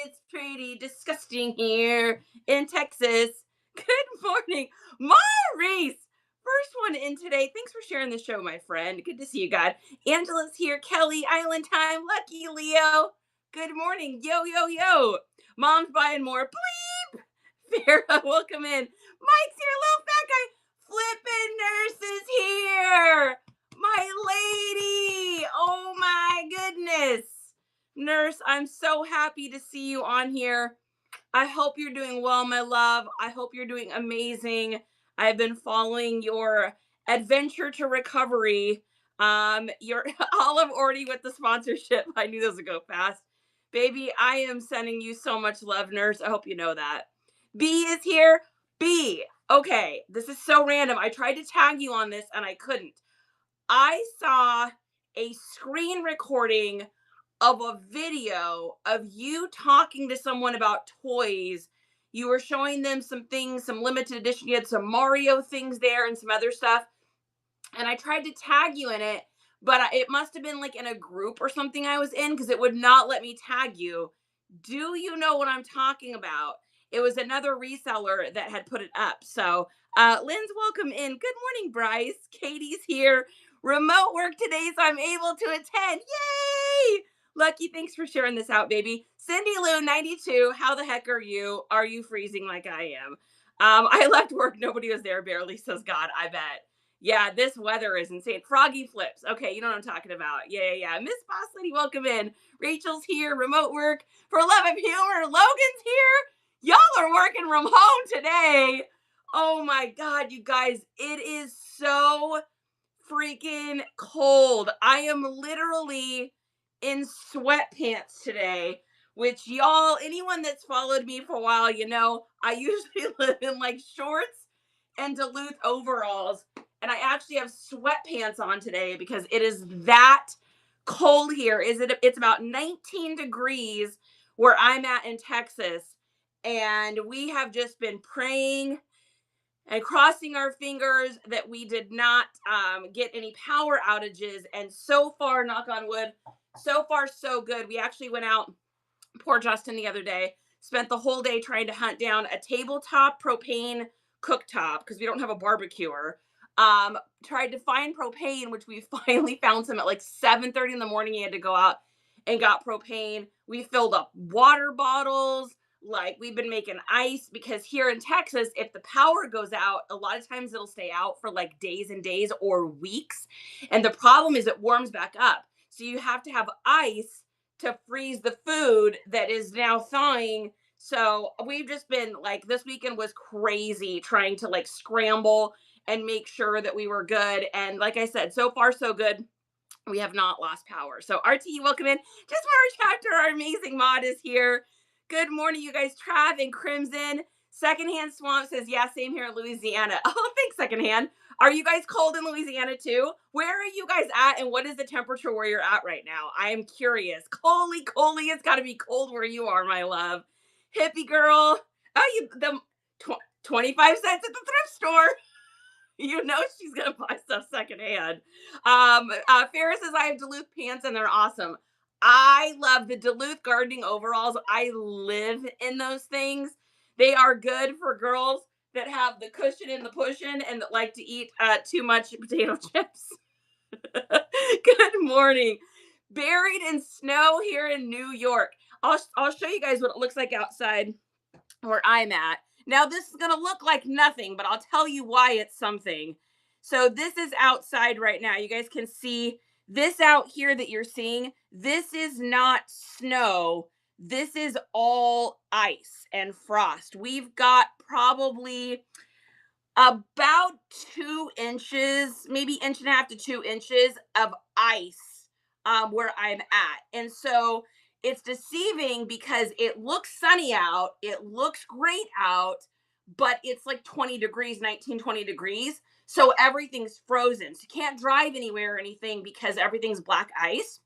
it's pretty disgusting here in Texas. Good morning, Maurice. First one in today. Thanks for sharing the show, my friend. Good to see you, God. Angela's here. Kelly, Island Time. Lucky Leo. Good morning. Yo, yo, yo. Mom's buying more. Farrah, welcome in. Mike's here, little fat guy. Flippin' Nurse is here. My lady. Oh my goodness. Nurse, I'm so happy to see you on here. I hope you're doing well, my love. I hope you're doing amazing. I've been following your adventure to recovery. You're Olive already with the sponsorship. I knew this would go fast. Baby, I am sending you so much love, Nurse. I hope you know that. B is here. B. Okay, this is so random. I tried to tag you on this and I couldn't. I saw a screen recording of a video of you talking to someone about toys. You were showing them some things, some limited edition. You had some Mario things there and some other stuff. And I tried to tag you in it, but it must have been like in a group or something I was in because it would not let me tag you. Do you know what I'm talking about? It was another reseller that had put it up. So, Lynn's welcome in. Good morning, Bryce. Katie's here. Remote work today, so I'm able to attend. Yay! Lucky, thanks for sharing this out, baby. Cindy Lou, 92. How the heck are you? Are you freezing like I am? I left work. Nobody was there, barely, says God. I bet. Yeah, this weather is insane. Froggy flips. Okay, you know what I'm talking about. Yeah. Miss Boss Lady, welcome in. Rachel's here. Remote work. For love of humor, Logan's here. Y'all are working from home today. Oh my God, you guys. It is so freaking cold. I am literally in sweatpants today, which y'all, anyone that's followed me for a while, you know, I usually live in like shorts and Duluth overalls. And I actually have sweatpants on today because it is that cold here. It's about 19 degrees where I'm at in Texas. And we have just been praying and crossing our fingers that we did not get any power outages. And so far, knock on wood, so far so good. We actually went out, poor Justin the other day, spent the whole day trying to hunt down a tabletop propane cooktop because we don't have a barbecuer. Tried to find propane, which we finally found some at like 7:30 in the morning. He had to go out and got propane. We filled up water bottles. Like, we've been making ice because here in Texas, if the power goes out, a lot of times it'll stay out for like days and days or weeks. And the problem is it warms back up. So you have to have ice to freeze the food that is now thawing. So we've just been like, this weekend was crazy trying to like scramble and make sure that we were good. And like I said, so far so good. We have not lost power. So RT, welcome in. Just our chapter, our amazing mod is here. Good morning, you guys. Trav and Crimson. Secondhand Swamp says, yeah, same here in Louisiana. Oh, thanks, Secondhand. Are you guys cold in Louisiana too? Where are you guys at, and what is the temperature where you're at right now? I am curious. Coley, it's got to be cold where you are, my love. Hippie girl. Oh, the 25 cents at the thrift store. You know she's going to buy stuff secondhand. Farrah says, I have Duluth pants, and they're awesome. I love the Duluth gardening overalls. I live in those things. They are good for girls that have the cushion and the pushing and that like to eat too much potato chips. Good morning. Buried in snow here in New York. I'll show you guys what it looks like outside where I'm at. Now, this is going to look like nothing, but I'll tell you why it's something. So this is outside right now. You guys can see this out here that you're seeing. This is not snow. This is all ice and frost. We've got probably about 2 inches, maybe 1.5 to 2 inches of ice where I'm at. And so it's deceiving because it looks sunny out, it looks great out, but it's like 20 degrees, 19, 20 degrees. So everything's frozen. So you can't drive anywhere or anything because everything's black ice.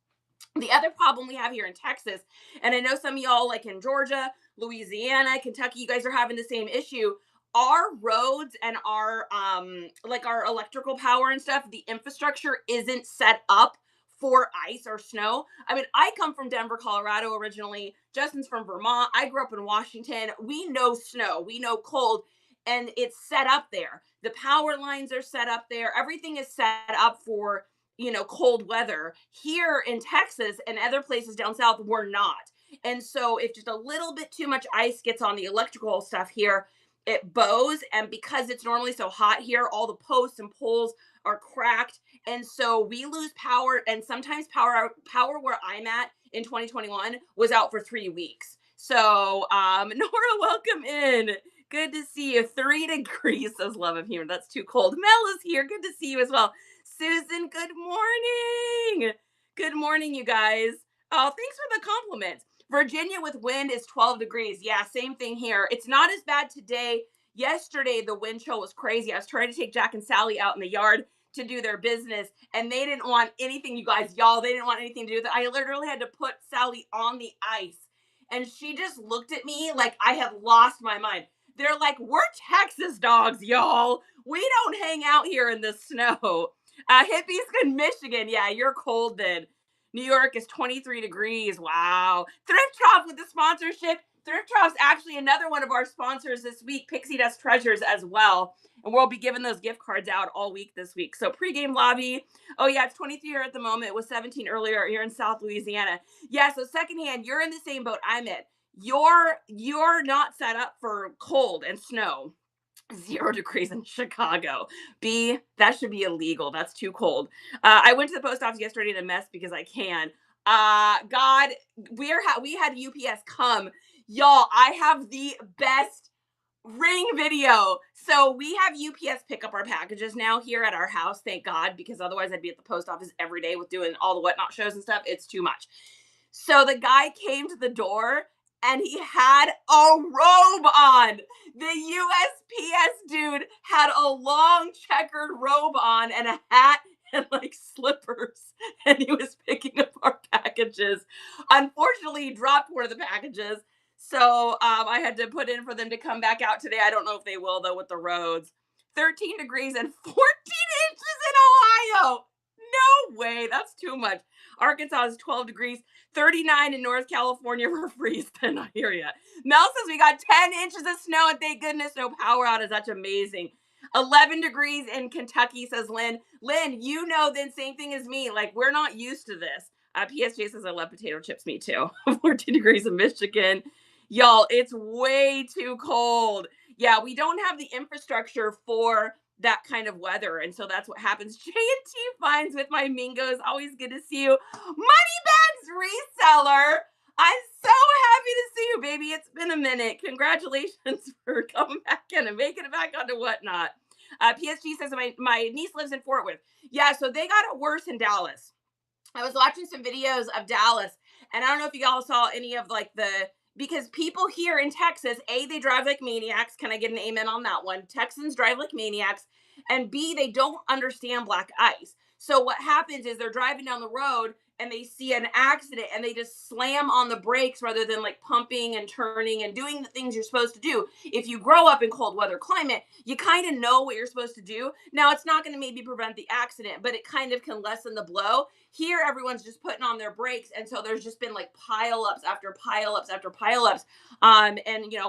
The other problem we have here in Texas, and I know some of y'all like in Georgia, Louisiana, Kentucky, you guys are having the same issue. Our roads and our like our electrical power and stuff, the infrastructure isn't set up for ice or snow. I mean, I come from Denver, Colorado originally. Justin's from Vermont. I grew up in Washington. We know snow, we know cold, and it's set up there. The power lines are set up there. Everything is set up for, cold weather. Here in Texas and other places down south, we're not. And so if just a little bit too much ice gets on the electrical stuff here, it bows. And because it's normally so hot here, all the posts and poles are cracked. And so we lose power. And sometimes power where I'm at in 2021 was out for 3 weeks. So Nora, welcome in. Good to see you. 3 degrees, says Love of Humor. That's too cold. Mel is here. Good to see you as well. Susan, good morning. Good morning, you guys. Oh, thanks for the compliment. Virginia with wind is 12 degrees. Yeah, same thing here. It's not as bad today. Yesterday, the wind chill was crazy. I was trying to take Jack and Sally out in the yard to do their business, and they didn't want anything, you guys, y'all. They didn't want anything to do with it. I literally had to put Sally on the ice, and she just looked at me like I had lost my mind. They're like, we're Texas dogs, y'all. We don't hang out here in the snow. Hippies in Michigan. Yeah, you're cold then. New York is 23 degrees. Wow. Thrift Shop with the sponsorship. Thrift Shop's actually another one of our sponsors this week, Pixie Dust Treasures as well. And we'll be giving those gift cards out all week this week. So pregame lobby. Oh, yeah, it's 23 here at the moment. It was 17 earlier here in South Louisiana. Yeah, so secondhand, you're in the same boat I'm in. You're not set up for cold and snow. 0 degrees in Chicago. That should be illegal. That's too cold. I went to the post office yesterday in a mess because I can. God, we had UPS come. Y'all, I have the best ring video. So we have UPS pick up our packages now here at our house, thank God, because otherwise I'd be at the post office every day with doing all the whatnot shows and stuff. It's too much. So the guy came to the door and he had a robe on. The USPS dude had a long checkered robe on and a hat and like slippers, and he was picking up our packages. Unfortunately, he dropped one of the packages, so I had to put in for them to come back out today. I don't know if they will though with the roads. 13 degrees and 14 inches in Ohio. No way, that's too much. Arkansas is 12 degrees. 39 in North California for freezing. I hear ya. Mel says we got 10 inches of snow and thank goodness no power outage. That's amazing. 11 degrees in Kentucky, says Lynn. Lynn, you know, then same thing as me. Like, we're not used to this. PSJ says I love potato chips. Me too. 14 degrees in Michigan. Y'all, it's way too cold. Yeah, we don't have the infrastructure for that kind of weather. And so that's what happens. J&T Finds with my Mingos. Always good to see you. Moneybags Reseller. I'm so happy to see you, baby. It's been a minute. Congratulations for coming back in and making it back onto whatnot. PSG says my niece lives in Fort Worth. Yeah, so they got it worse in Dallas. I was watching some videos of Dallas, and I don't know if you all saw any of because people here in Texas, A, they drive like maniacs. Can I get an amen on that one? Texans drive like maniacs. And B, they don't understand black ice. So what happens is they're driving down the road and they see an accident and they just slam on the brakes rather than like pumping and turning and doing the things you're supposed to do. If you grow up in cold weather climate, you kind of know what you're supposed to do. Now, it's not going to maybe prevent the accident, but it kind of can lessen the blow. Here, everyone's just putting on their brakes. And so there's just been like pile-ups after pile-ups after pile-ups. And,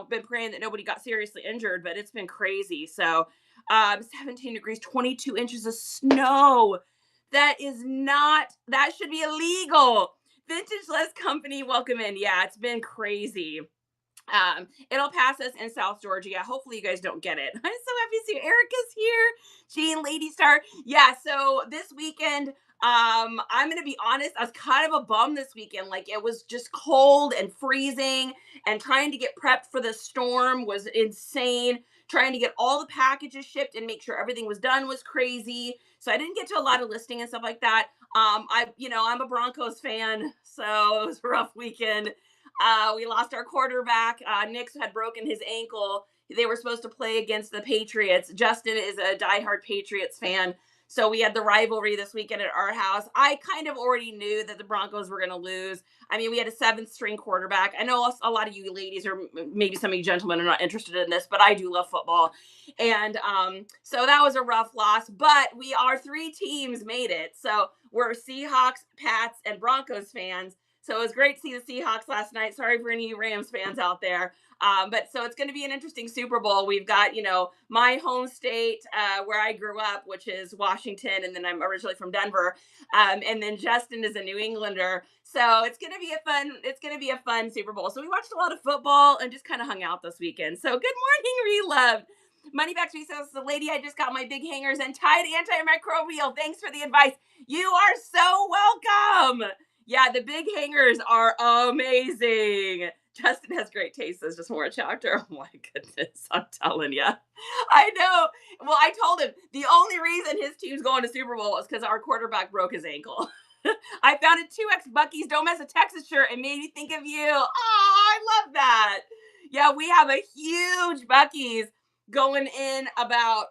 been praying that nobody got seriously injured, but it's been crazy. So 17 degrees, 22 inches of snow. That should be illegal. Vintage Less Company, welcome in. Yeah, it's been crazy. It'll pass us in South Georgia. Yeah, hopefully you guys don't get it. I'm so happy to see you. Erica's here. Jean, Lady Star. Yeah, so this weekend, I'm gonna be honest, I was kind of a bum this weekend. Like, it was just cold and freezing, and trying to get prepped for the storm was insane. Trying to get all the packages shipped and make sure everything was done was crazy. So I didn't get to a lot of listing and stuff like that. I'm a Broncos fan, so it was a rough weekend. We lost our quarterback. Nick had broken his ankle. They were supposed to play against the Patriots. Justin is a diehard Patriots fan. So we had the rivalry this weekend at our house. I kind of already knew that the Broncos were going to lose. I mean, we had a seventh string quarterback. I know a lot of you ladies, or maybe some of you gentlemen, are not interested in this, but I do love football. And so that was a rough loss, but our three teams made it. So we're Seahawks, Pats, and Broncos fans. So it was great to see the Seahawks last night. Sorry for any Rams fans out there. But so it's going to be an interesting Super Bowl. We've got, my home state where I grew up, which is Washington. And then I'm originally from Denver. And then Justin is a New Englander. So it's going to be a fun Super Bowl. So we watched a lot of football and just kind of hung out this weekend. So good morning, Relove. Money Back to Me says, the lady, I just got my big hangers and Tide antimicrobial. Thanks for the advice. You are so welcome. Yeah, the big hangers are amazing. Justin has great taste. There's just more a chapter. Oh my goodness, I'm telling you. I know. Well, I told him the only reason his team's going to Super Bowl is because our quarterback broke his ankle. I found a 2X Bucky's Don't Mess with Texas shirt and made me think of you. Oh, I love that. Yeah, we have a huge Bucky's going in about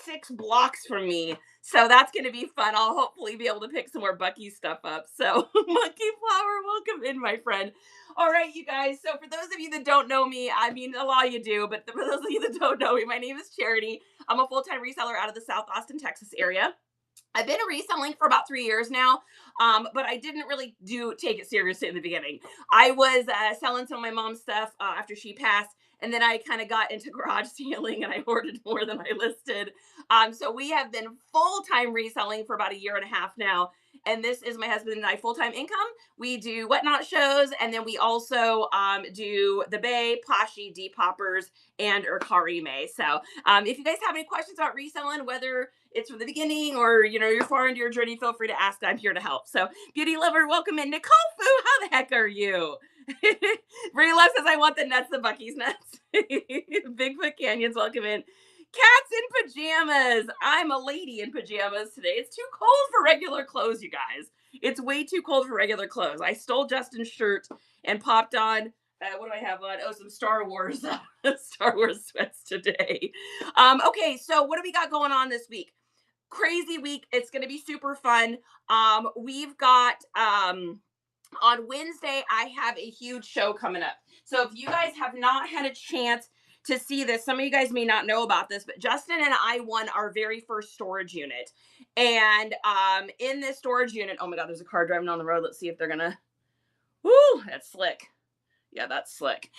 6 blocks from me. So that's going to be fun. I'll hopefully be able to pick some more Bucky stuff up. So Monkey Flower, welcome in, my friend. All right, you guys. So for those of you that don't know me, I mean, a lot of you do, but for those of you that don't know me, my name is Charity. I'm a full-time reseller out of the South Austin, Texas area. I've been reselling for about 3 years now, but I didn't really take it seriously in the beginning. I was selling some of my mom's stuff after she passed, and then I kind of got into garage sealing and I ordered more than I listed. So we have been full-time reselling for about 1.5 years now. And this is my husband and I full-time income. We do Whatnot shows, and then we also do the Bay, Pashi, Depoppers, and Urkari May. So if you guys have any questions about reselling, whether it's from the beginning or you're far into your journey, feel free to ask. I'm here to help. So Beauty Lover, welcome in. Nicole Fu, how the heck are you? Brie Love says, I want the nuts, the Bucky's nuts. Bigfoot Canyons, welcome in. Cats in pajamas. I'm a lady in pajamas today. It's too cold for regular clothes, you guys. It's way too cold for regular clothes. I stole Justin's shirt and popped on, what do I have on? Oh, some Star Wars sweats today. Okay, so what do we got going on this week? Crazy week. It's going to be super fun. We've got, on Wednesday, I have a huge show coming up. So if you guys have not had a chance to see this, some of you guys may not know about this, but Justin and I won our very first storage unit. And in this storage unit, oh my God, there's a car driving on the road. Let's see if they're gonna, whoo, that's slick. Yeah, that's slick.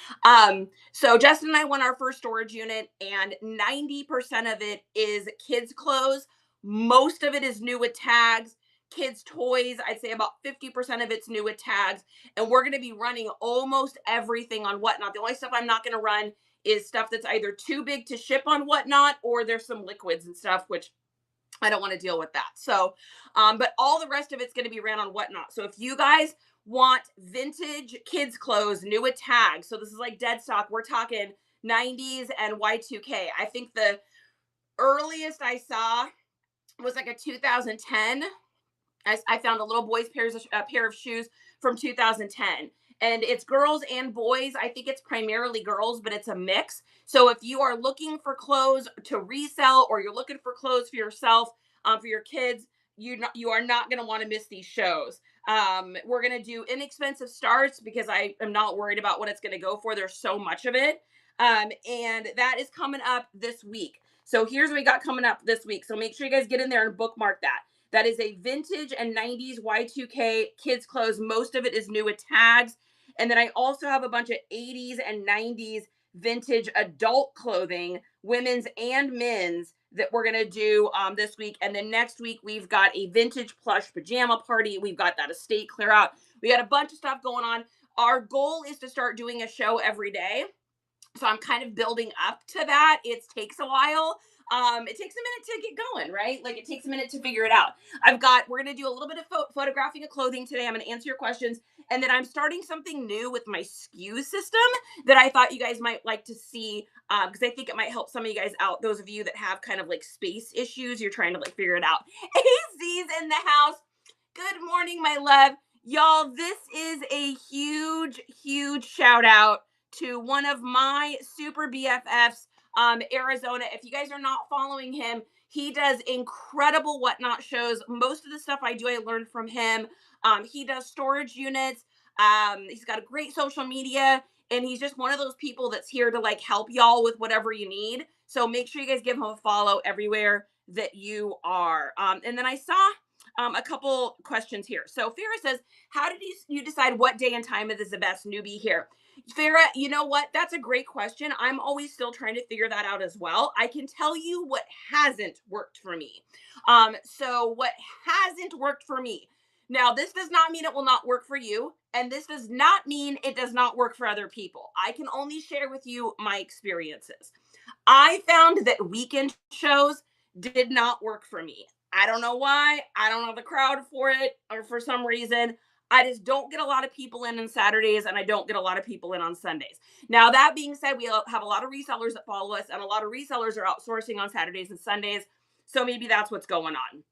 So Justin and I won our first storage unit, and 90% of it is kids' clothes. Most of it is new with tags. Kids' toys, I'd say about 50% of it's new with tags. And we're going to be running almost everything on Whatnot. The only stuff I'm not going to run is stuff that's either too big to ship on Whatnot, or there's some liquids and stuff, which I don't want to deal with that. So, but all the rest of it's going to be ran on Whatnot. So if you guys want vintage kids clothes, new with tags, so this is like dead stock, we're talking 90s and Y2K. I think the earliest I saw was like a 2010. I found a little boy's pair of shoes from 2010. And it's girls and boys. I think it's primarily girls, but it's a mix. So if you are looking for clothes to resell, or you're looking for clothes for yourself, for your kids, you are not going to want to miss these shows. We're going to do inexpensive starts because I am not worried about what it's going to go for. There's so much of it. And that is coming up this week. So here's what we got coming up this week. So make sure you guys get in there and bookmark that. That is a vintage and 90s Y2K kids clothes. Most of it is new with tags. And then I also have a bunch of 80s and 90s vintage adult clothing, women's and men's, that we're going to do this week. And then next week, we've got a vintage plush pajama party. We've got that estate clear out. We got a bunch of stuff going on. Our goal is to start doing a show every day. So I'm kind of building up to that. It takes a while. It takes a minute to get going, right? Like, it takes a minute to figure it out. We're going to do a little bit of photographing of clothing today. I'm going to answer your questions. And then I'm starting something new with my SKU system that I thought you guys might like to see, because I think it might help some of you guys out. Those of you that have kind of like space issues, you're trying to like figure it out. AZ's in the house. Good morning, my love. Y'all, this is a huge, huge shout out to one of my super BFFs. Arizona. If you guys are not following him, he does incredible whatnot shows. Most of the stuff I do, I learned from him. He does storage units. He's got a great social media, and he's just one of those people that's here to like help y'all with whatever you need. So make sure you guys give him a follow everywhere that you are. And then I saw a couple questions here. So Farah says, how did you decide what day and time is the best newbie here? Farah, you know what? That's a great question. I'm always still trying to figure that out as well. I can tell you what hasn't worked for me. So what hasn't worked for me. Now, this does not mean it will not work for you, and this does not mean it does not work for other people. I can only share with you my experiences. I found that weekend shows did not work for me. I don't know why. I don't have the crowd for it, or for some reason. I just don't get a lot of people in on Saturdays, and I don't get a lot of people in on Sundays. Now, that being said, we have a lot of resellers that follow us, and a lot of resellers are outsourcing on Saturdays and Sundays. So maybe that's what's going on.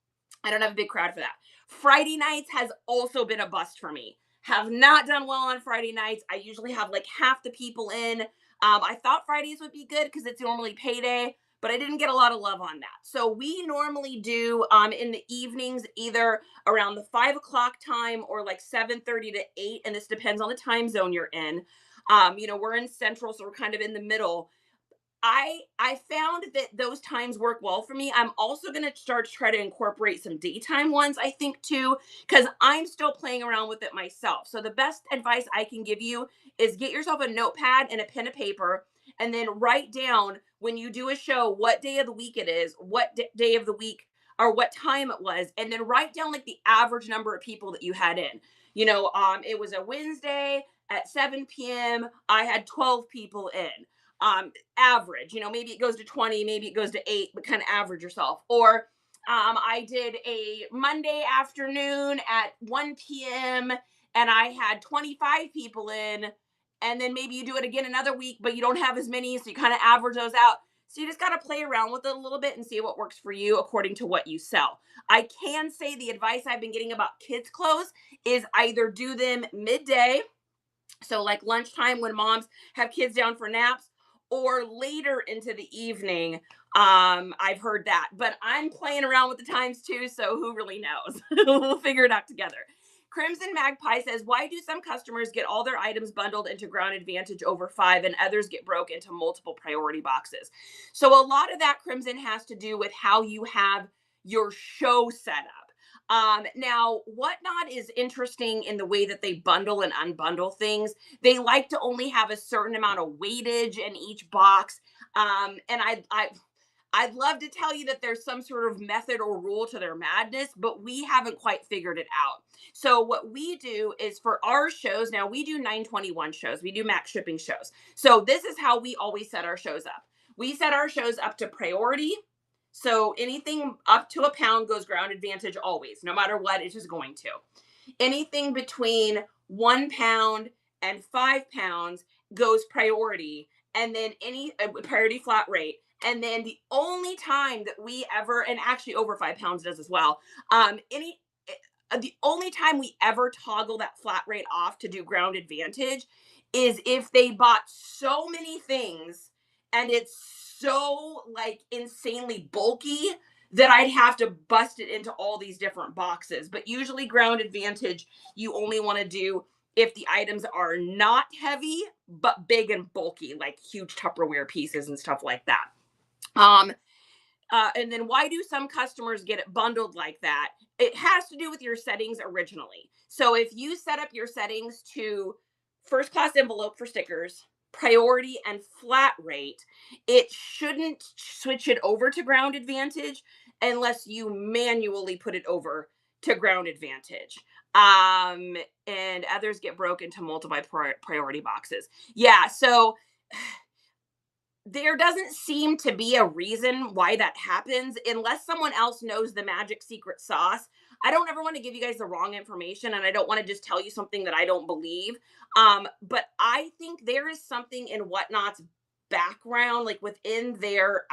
I don't have a big crowd for that. Friday nights has also been a bust for me. Have not done well on Friday nights. I usually have like half the people in. I thought Fridays would be good because it's normally payday, but I didn't get a lot of love on that. So we normally do in the evenings, either around the 5 o'clock time or like 7:30 to 8. And this depends on the time zone you're in. We're in Central, so we're kind of in the middle. I found that those times work well for me. I'm also going to start to try to incorporate some daytime ones, I think, too, because I'm still playing around with it myself. So the best advice I can give you is get yourself a notepad and a pen and paper, and then write down when you do a show what day of the week it is, what day of the week or what time it was, and then write down like the average number of people that you had in. It was a Wednesday at 7 p.m. I had 12 people in. Average, maybe it goes to 20, maybe it goes to 8, but kind of average yourself. Or I did a Monday afternoon at 1 p.m. and I had 25 people in. And then maybe you do it again another week, but you don't have as many, so you kind of average those out. So you just got to play around with it a little bit and see what works for you according to what you sell. I can say the advice I've been getting about kids' clothes is either do them midday, so like lunchtime when moms have kids down for naps, or later into the evening. I've heard that, but I'm playing around with the times too, so who really knows? We'll figure it out together. Crimson Magpie says, why do some customers get all their items bundled into Ground Advantage over 5 and others get broke into multiple priority boxes? So a lot of that, Crimson, has to do with how you have your show set up. Now, Whatnot is interesting in the way that they bundle and unbundle things. They like to only have a certain amount of weightage in each box. And I'd love to tell you that there's some sort of method or rule to their madness, but we haven't quite figured it out. So what we do is for our shows, now we do 921 shows, we do max shipping shows. So this is how we always set our shows up. We set our shows up to priority. So anything up to a pound goes Ground Advantage always, no matter what, it's just going to. Anything between 1 pound and 5 pounds goes priority, and then any priority flat rate. And then the only time that we ever, and actually over 5 pounds does as well, the only time we ever toggle that flat rate off to do Ground Advantage is if they bought so many things and it's so like insanely bulky that I'd have to bust it into all these different boxes. But usually Ground Advantage, you only want to do if the items are not heavy, but big and bulky, like huge Tupperware pieces and stuff like that. And then why do some customers get it bundled like that? It has to do with your settings originally. So if you set up your settings to first class envelope for stickers, priority, and flat rate, it shouldn't switch it over to Ground Advantage unless you manually put it over to Ground Advantage. And others get broke into multiple priority boxes. Yeah, so there doesn't seem to be a reason why that happens unless someone else knows the magic secret sauce. I don't ever want to give you guys the wrong information, and I don't want to just tell you something that I don't believe. But I think there is something in Whatnot's background, like within their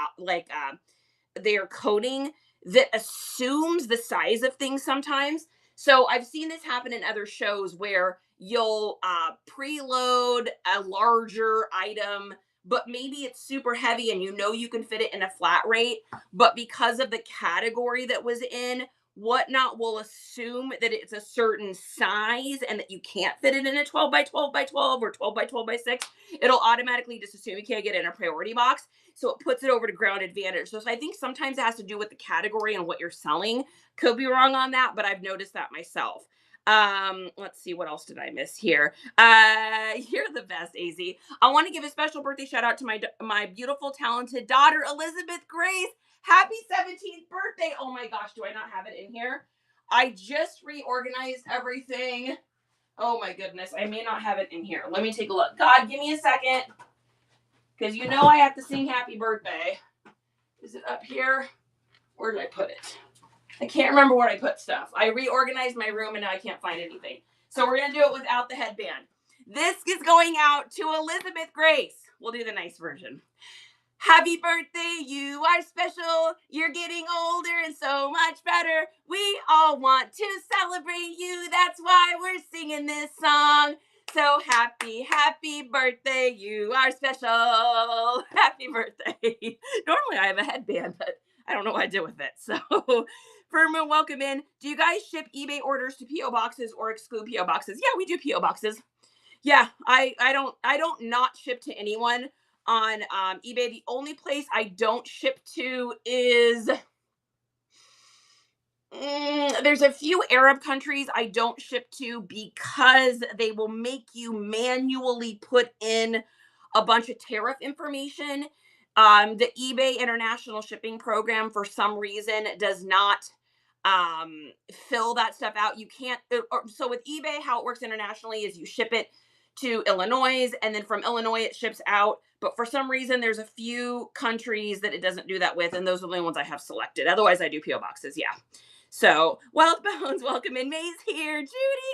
their coding, that assumes the size of things sometimes. So I've seen this happen in other shows where you'll preload a larger item but maybe it's super heavy and you know you can fit it in a flat rate, but because of the category that was in, Whatnot will assume that it's a certain size and that you can't fit it in a 12 by 12 by 12 or 12 by 12 by 6. It'll automatically just assume you can't get it in a priority box. So it puts it over to ground advantage. So I think sometimes it has to do with the category and what you're selling. Could be wrong on that, but I've noticed that myself. Let's see, what else did I miss here? You're the best, Az. I want to give a special birthday shout out to my beautiful, talented daughter, Elizabeth Grace. Happy 17th birthday. Oh my gosh, do I not have it in here? I just reorganized everything. Oh my goodness, I may not have it in here. Let me take a look. God, give me a second, because you know I have to sing happy birthday. Is it up here? Where did I put it? I can't remember where I put stuff. I reorganized my room and now I can't find anything. So we're going to do it without the headband. This is going out to Elizabeth Grace. We'll do the nice version. Happy birthday, you are special. You're getting older and so much better. We all want to celebrate you. That's why we're singing this song. So happy birthday. You are special. Happy birthday. Normally I have a headband, but I don't know what I did with it. So Furman, welcome in. Do you guys ship eBay orders to P.O. boxes or exclude P.O. boxes? Yeah, we do P.O. boxes. Yeah, I don't not ship to anyone on eBay. The only place I don't ship to is there's a few Arab countries I don't ship to because they will make you manually put in a bunch of tariff information. The eBay international shipping program, for some reason, does not fill that stuff out. You can't. So with eBay, how it works internationally is you ship it to Illinois, and then from Illinois it ships out. But for some reason, there's a few countries that it doesn't do that with, and those are the only ones I have selected. Otherwise, I do PO boxes. Yeah. So, Wealth Bones, welcome in. May's here. Judy,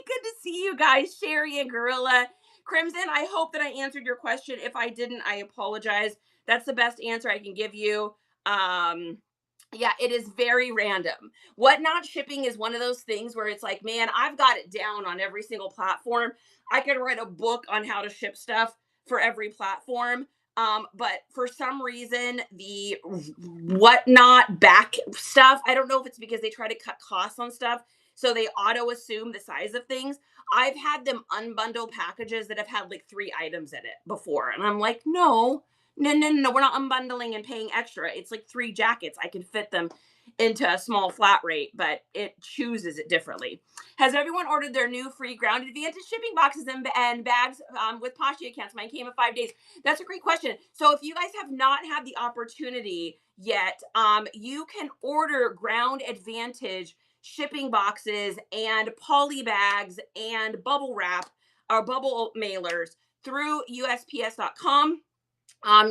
good to see you guys. Sherry and Gorilla. Crimson, I hope that I answered your question. If I didn't, I apologize. That's the best answer I can give you. Yeah, it is very random. Whatnot shipping is one of those things where it's like, man, I've got it down on every single platform. I could write a book on how to ship stuff for every platform. But for some reason, the Whatnot back stuff, I don't know if it's because they try to cut costs on stuff, so they auto assume the size of things. I've had them unbundle packages that have had like 3 items in it before. And I'm like, no, we're not unbundling and paying extra. It's like 3 jackets. I can fit them into a small flat rate, but it chooses it differently. Has everyone ordered their new free Ground Advantage shipping boxes and bags with Poshy accounts? Mine came in 5 days. That's a great question. So if you guys have not had the opportunity yet, you can order Ground Advantage shipping boxes and poly bags and bubble wrap or bubble mailers through USPS.com.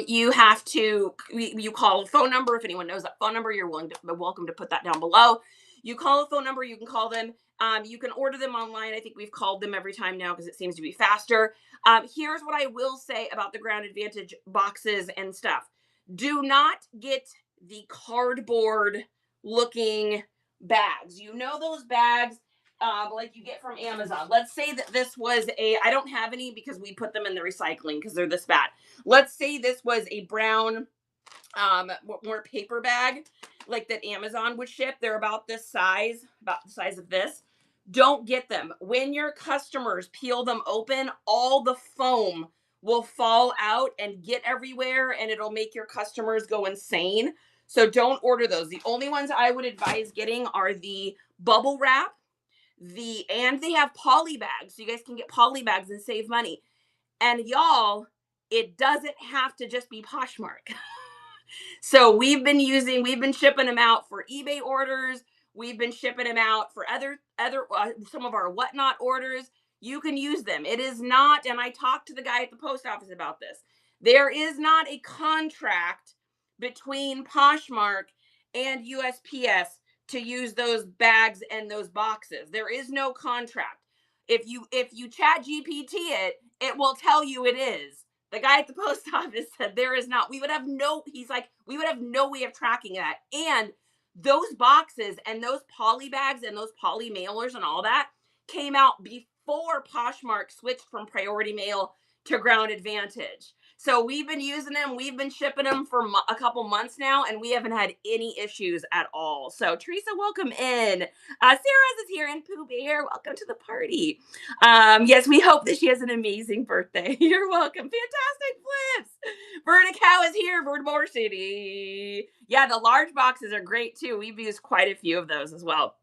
You have to, you call a phone number. If anyone knows that phone number, you're welcome to put that down below. You call a phone number, you can call them. You can order them online. I think we've called them every time now because it seems to be faster. Here's what I will say about the Ground Advantage boxes and stuff. Do not get the cardboard looking bags. You know those bags like you get from Amazon. Let's say that this was I don't have any because we put them in the recycling because they're this bad. Let's say this was a brown, more paper bag like that Amazon would ship. They're about this size, about the size of this. Don't get them. When your customers peel them open, all the foam will fall out and get everywhere, and it'll make your customers go insane. So don't order those. The only ones I would advise getting are the bubble wrap, and they have poly bags. So you guys can get poly bags and save money. And y'all, it doesn't have to just be Poshmark. So we've been shipping them out for eBay orders. We've been shipping them out for other some of our Whatnot orders. You can use them. It is not, and I talked to the guy at the post office about this. There is not a contract between Poshmark and USPS to use those bags and those boxes. There is no contract. If you chat GPT it will tell you it is. The guy at the post office said there is not. We would have no way of tracking that. And those boxes and those poly bags and those poly mailers and all that came out before Poshmark switched from priority mail to Ground Advantage. So we've been using them. We've been shipping them for a couple months now, and we haven't had any issues at all. So Teresa, welcome in. Sarah's is here, and Pooh Bear, welcome to the party. Yes, we hope that she has an amazing birthday. You're welcome. Fantastic flips. Verna Cow is here. Vertimore City. Yeah, the large boxes are great too. We've used quite a few of those as well.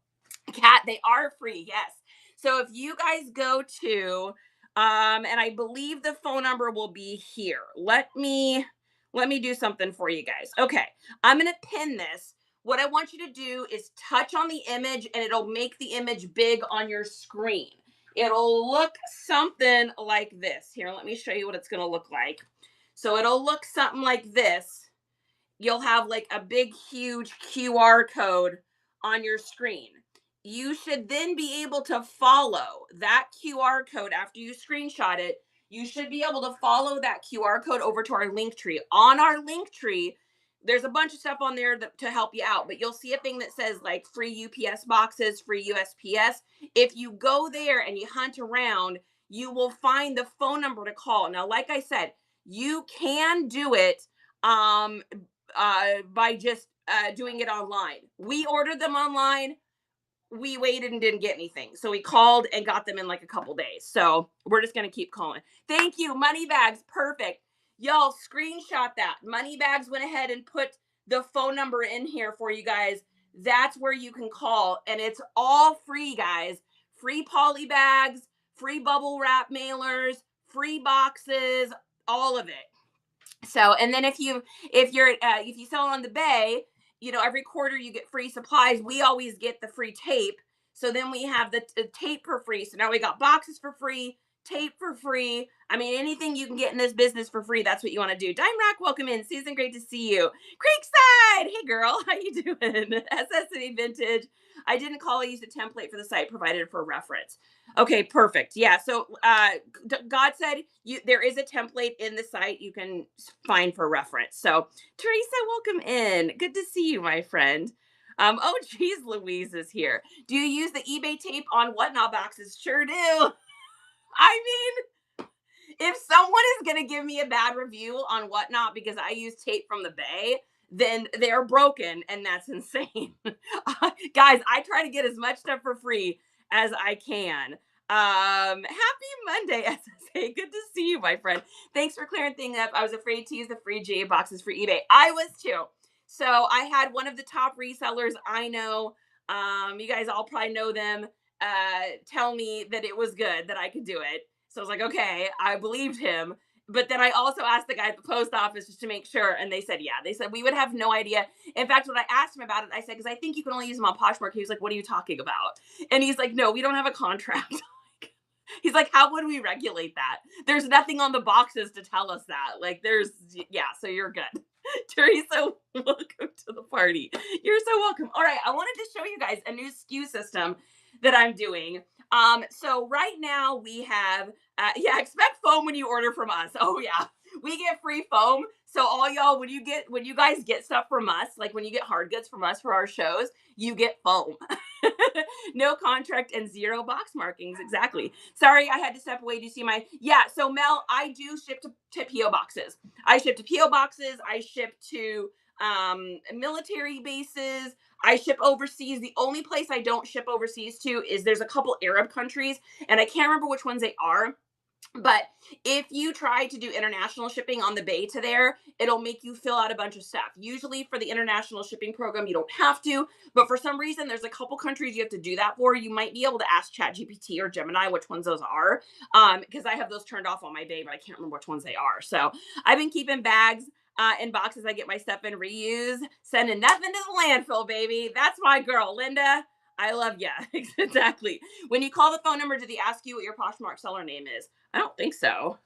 Cat, they are free. Yes. So if you guys go to and I believe the phone number will be here. Let me do something for you guys. Okay. I'm going to pin this. What I want you to do is touch on the image and it'll make the image big on your screen. It'll look something like this. Here, let me show you what it's going to look like. So it'll look something like this. You'll have like a big, huge QR code on your screen. You should then be able to follow that QR code after you screenshot it. You should be able to follow that QR code over to our link tree. On our link tree, there's a bunch of stuff on there to help you out, but you'll see a thing that says like free UPS boxes, free USPS. If you go there and you hunt around, you will find the phone number to call. Now, like I said, you can do it by just doing it online. We ordered them online. We waited and didn't get anything. So we called and got them in like a couple days. So we're just going to keep calling. Thank you. Moneybags. Perfect. Y'all screenshot that. Moneybags went ahead and put the phone number in here for you guys. That's where you can call. And it's all free, guys. Free poly bags, free bubble wrap mailers, free boxes, all of it. So, and then if you sell on the Bay, every quarter you get free supplies. We always get the free tape. So then we have the tape for free. So now we got boxes for free, tape for free. I mean, anything you can get in this business for free, that's what you want to do. Dime Rack, welcome in. Susan, great to see you. Creekside, hey girl, how you doing? SSA Vintage. I didn't call. I used a template for the site provided for reference. Okay, perfect. Yeah. So God said there is a template in the site you can find for reference. So Teresa, welcome in. Good to see you, my friend. Oh, geez, Louise is here. Do you use the eBay tape on Whatnot boxes? Sure do. I mean, if someone is going to give me a bad review on Whatnot because I use tape from the Bay, then they're broken, and that's insane. Guys, I try to get as much stuff for free as I can. Happy Monday, SSA. Good to see you, my friend. Thanks for clearing things up. I was afraid to use the free GA boxes for eBay. I was too. So I had one of the top resellers I know. You guys all probably know them. Tell me that it was good, that I could do it. So I was like, okay, I believed him. But then I also asked the guy at the post office just to make sure. And they said, yeah, they said, we would have no idea. In fact, when I asked him about it, I said, because I think you can only use them on Poshmark. He was like, what are you talking about? And he's like, no, we don't have a contract. He's like, how would we regulate that? There's nothing on the boxes to tell us that. Like so you're good. Teresa, welcome to the party. You're so welcome. All right. I wanted to show you guys a new SKU system that I'm doing. So right now we have, expect foam when you order from us. Oh yeah, we get free foam. So all y'all, when you guys get stuff from us, like when you get hard goods from us for our shows, you get foam. No contract and 0 box markings. Exactly. Sorry, I had to step away. Do you see so Mel, I do ship to PO boxes. I ship to PO boxes. I ship to military bases. I ship overseas. The only place I don't ship overseas to is there's a couple Arab countries, and I can't remember which ones they are. But if you try to do international shipping on the Bay to there, it'll make you fill out a bunch of stuff. Usually for the international shipping program, you don't have to. But for some reason, there's a couple countries you have to do that for. You might be able to ask ChatGPT or Gemini which ones those are, because I have those turned off on my Bay, but I can't remember which ones they are. So I've been keeping bags in boxes I get my stuff in, reuse, sending nothing to the landfill, baby. That's my girl, Linda. I love ya. Exactly. When you call the phone number, do they ask you what your Poshmark seller name is? I don't think so.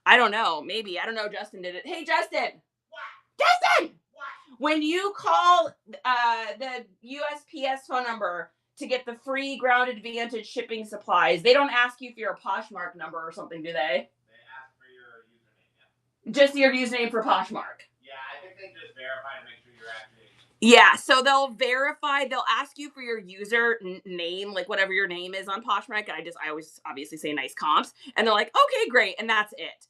I don't know. Maybe. I don't know. Justin did it. Hey, Justin. What? Justin! What? When you call the USPS phone number to get the free Ground Advantage shipping supplies, they don't ask you for your Poshmark number or something, do they? They ask for your username, yeah. Just your username for Poshmark. Yeah, I think they just verify to make sure you're actually. Yeah, so they'll verify, they'll ask you for your user name, like whatever your name is on Poshmark. I always obviously say nice comps. And they're like, okay, great. And that's it.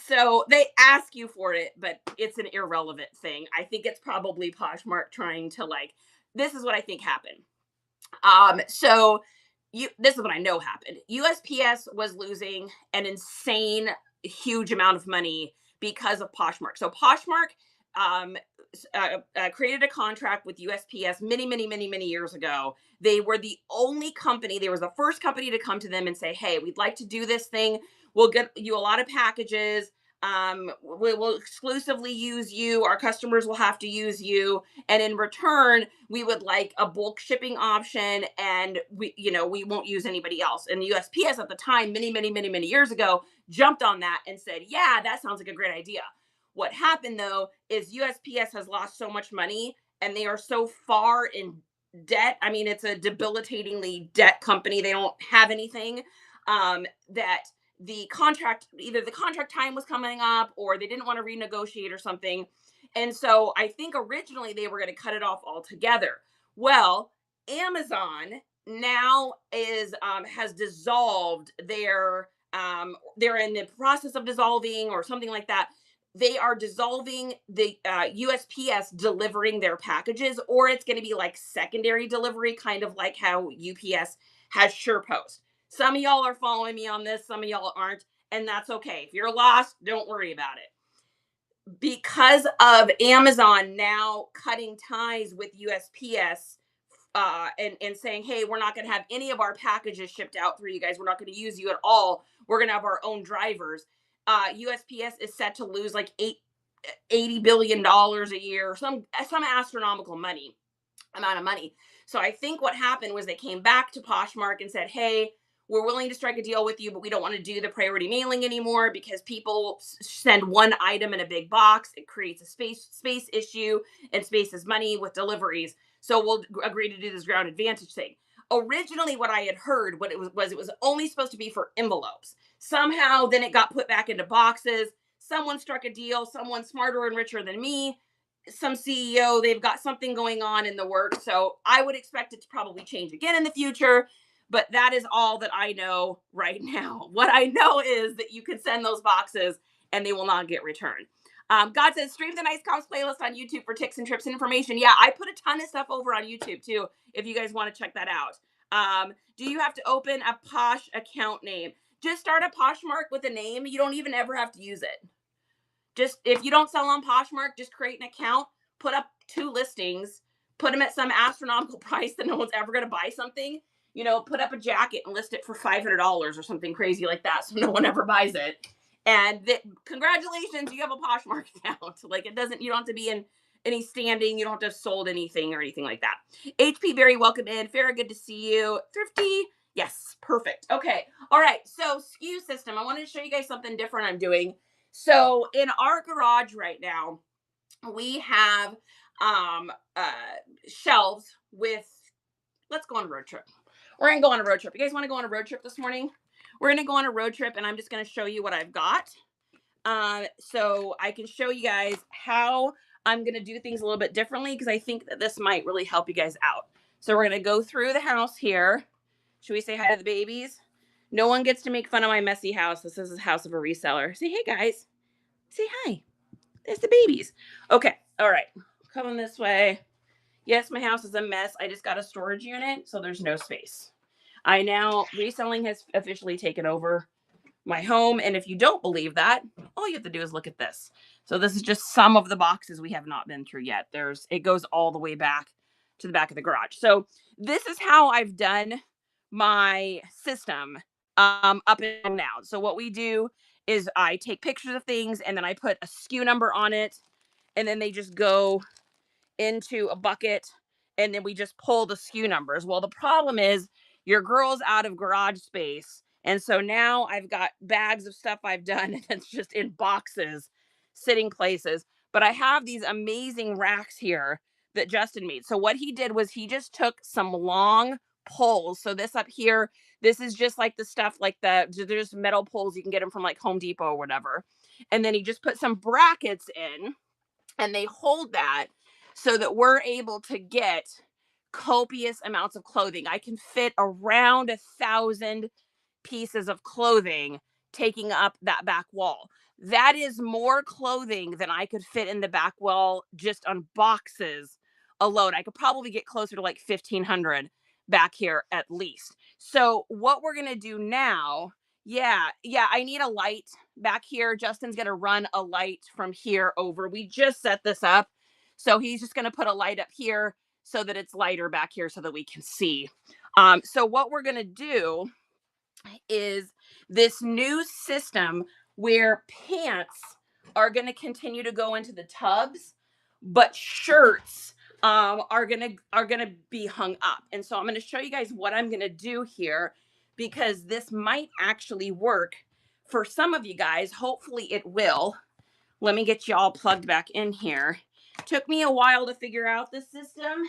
So they ask you for it, but it's an irrelevant thing. I think it's probably Poshmark trying to like, this is what I think happened. So this is what I know happened. USPS was losing an insane huge amount of money because of Poshmark. So Poshmark um, created a contract with USPS many years ago. They were the only company, they were the first company to come to them and say, hey, we'd like to do this thing. We'll get you a lot of packages. We will exclusively use you. Our customers will have to use you. And in return, we would like a bulk shipping option, and we won't use anybody else. And the USPS at the time, many years ago, jumped on that and said, yeah, that sounds like a great idea. What happened though is USPS has lost so much money, and they are so far in debt. I mean, it's a debilitatingly debt company. They don't have anything, that either the contract time was coming up, or they didn't want to renegotiate or something. And so I think originally they were going to cut it off altogether. Well, Amazon now is has dissolved their they're in the process of dissolving or something like that. They are dissolving the USPS delivering their packages, or it's going to be like secondary delivery, kind of like how UPS has SurePost. Some of y'all are following me on this, some of y'all aren't, and that's okay. If you're lost, don't worry about it. Because of Amazon now cutting ties with USPS, and saying, hey, we're not going to have any of our packages shipped out through you guys. We're not going to use you at all. We're going to have our own drivers. USPS is set to lose like $80 billion a year, some astronomical amount of money. So I think what happened was they came back to Poshmark and said, hey, we're willing to strike a deal with you, but we don't want to do the priority mailing anymore because people send one item in a big box. It creates a space issue, and space is money with deliveries. So we'll agree to do this ground advantage thing. Originally, what I had heard, what it was only supposed to be for envelopes. Somehow, then it got put back into boxes. Someone struck a deal. Someone smarter and richer than me, some CEO, they've got something going on in the works. So I would expect it to probably change again in the future. But that is all that I know right now. What I know is that you can send those boxes and they will not get returned. God says, stream the Nice Comps playlist on YouTube for ticks and trips and information. Yeah, I put a ton of stuff over on YouTube too, if you guys want to check that out. Do you have to open a Posh account name? Just start a Poshmark with a name. You don't even ever have to use it. Just if you don't sell on Poshmark, just create an account, put up 2 listings, put them at some astronomical price that no one's ever going to buy something. Put up a jacket and list it for $500 or something crazy like that, so no one ever buys it. And congratulations, you have a Poshmark account. Like, you don't have to be in any standing. You don't have to have sold anything or anything like that. HP Berry, welcome in. Farrah, good to see you. Thrifty, yes, perfect. Okay, all right. So SKU system. I wanted to show you guys something different I'm doing. So in our garage right now, we have shelves with, let's go on a road trip. We're going to go on a road trip. You guys want to go on a road trip this morning? We're going to go on a road trip, and I'm just going to show you what I've got. So I can show you guys how I'm going to do things a little bit differently, because I think that this might really help you guys out. So we're going to go through the house here. Should we say hi to the babies? No one gets to make fun of my messy house. This is the house of a reseller. Say, hey, guys. Say hi. There's the babies. Okay. All right. Coming this way. Yes, my house is a mess. I just got a storage unit, so there's no space. Reselling has officially taken over my home. And if you don't believe that, all you have to do is look at this. So this is just some of the boxes we have not been through yet. It goes all the way back to the back of the garage. So this is how I've done my system up until now. So what we do is I take pictures of things, and then I put a SKU number on it, and then they just go into a bucket, and then we just pull the SKU numbers. Well, the problem is your girl's out of garage space. And so now I've got bags of stuff I've done, and it's just in boxes sitting places. But I have these amazing racks here that Justin made. So what he did was he just took some long poles. So this up here, this is just like the stuff like there's metal poles. You can get them from like Home Depot or whatever. And then he just put some brackets in, and they hold that so that we're able to get copious amounts of clothing. I can fit around 1,000 pieces of clothing taking up that back wall. That is more clothing than I could fit in the back wall just on boxes alone. I could probably get closer to like 1,500 back here at least. So what we're gonna do now, yeah, I need a light back here. Justin's gonna run a light from here over. We just set this up. So he's just gonna put a light up here so that it's lighter back here so that we can see. So what we're gonna do is this new system where pants are going to continue to go into the tubs, but shirts are gonna be hung up. And so I'm going to show you guys what I'm going to do here, because this might actually work for some of you guys. Hopefully it will. Let me get you all plugged back in here. Took me a while to figure out the system,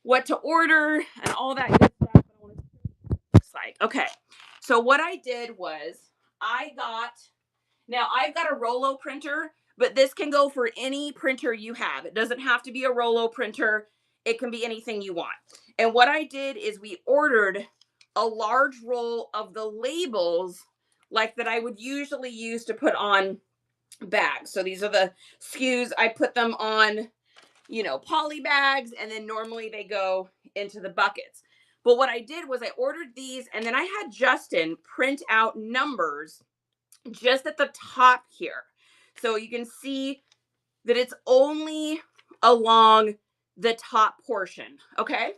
what to order, and all that good stuff. But I want to see what it looks like. Okay. So what I did was I've got a Rollo printer, but this can go for any printer you have. It doesn't have to be a Rollo printer. It can be anything you want. And what I did is we ordered a large roll of the labels like that I would usually use to put on bags. So these are the SKUs. I put them on, poly bags, and then normally they go into the buckets. But what I did was I ordered these, and then I had Justin print out numbers just at the top here. So you can see that it's only along the top portion. Okay.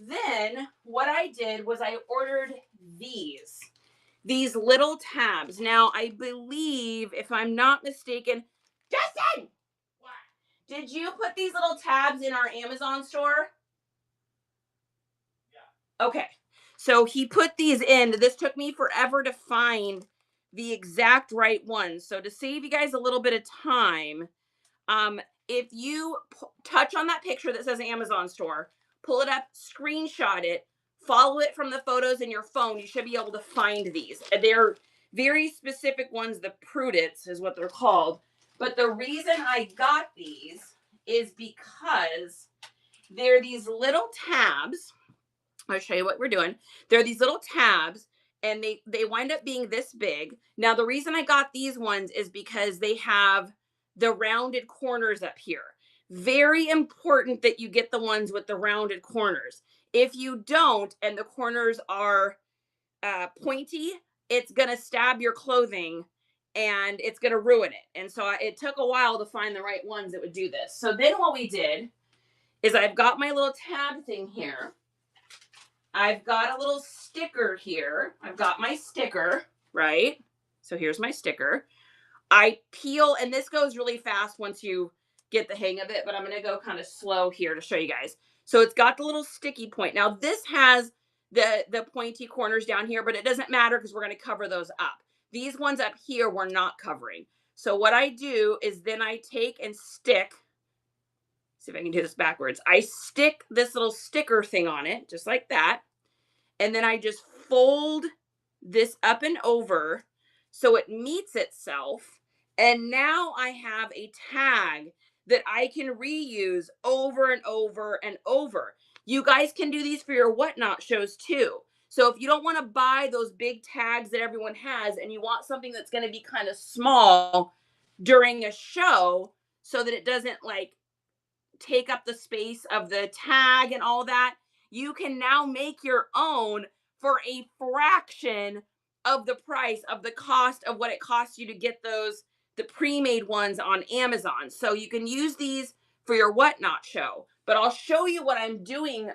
Then what I did was I ordered these little tabs. Now, I believe, if I'm not mistaken, Justin, what? Did you put these little tabs in our Amazon store? Okay. So he put these in. This took me forever to find the exact right ones. So to save you guys a little bit of time, if you touch on that picture that says Amazon store, pull it up, screenshot it, follow it from the photos in your phone, you should be able to find these. They're very specific ones. The Prudence is what they're called. But the reason I got these is because they're these little tabs. I'll show you what we're doing. They're these little tabs, and they wind up being this big. Now, the reason I got these ones is because they have the rounded corners up here. Very important that you get the ones with the rounded corners. If you don't, and the corners are pointy, it's going to stab your clothing and it's going to ruin it. And so it took a while to find the right ones that would do this. So then what we did is I've got my little tab thing here. I've got a little sticker here. I've got my sticker, right? So here's my sticker. I peel, and this goes really fast once you get the hang of it, but I'm going to go kind of slow here to show you guys. So it's got the little sticky point. Now this has the pointy corners down here, but it doesn't matter because we're going to cover those up. These ones up here we're not covering. So what I do is then I take and stick, see if I can do this backwards. I stick this little sticker thing on it, just like that. And then I just fold this up and over so it meets itself. And now I have a tag that I can reuse over and over and over. You guys can do these for your whatnot shows too. So if you don't want to buy those big tags that everyone has, and you want something that's going to be kind of small during a show so that it doesn't like take up the space of the tag and all that, you can now make your own for a fraction of the price of the cost of what it costs you to get the pre-made ones on Amazon. So you can use these for your whatnot show. But I'll show you what I'm doing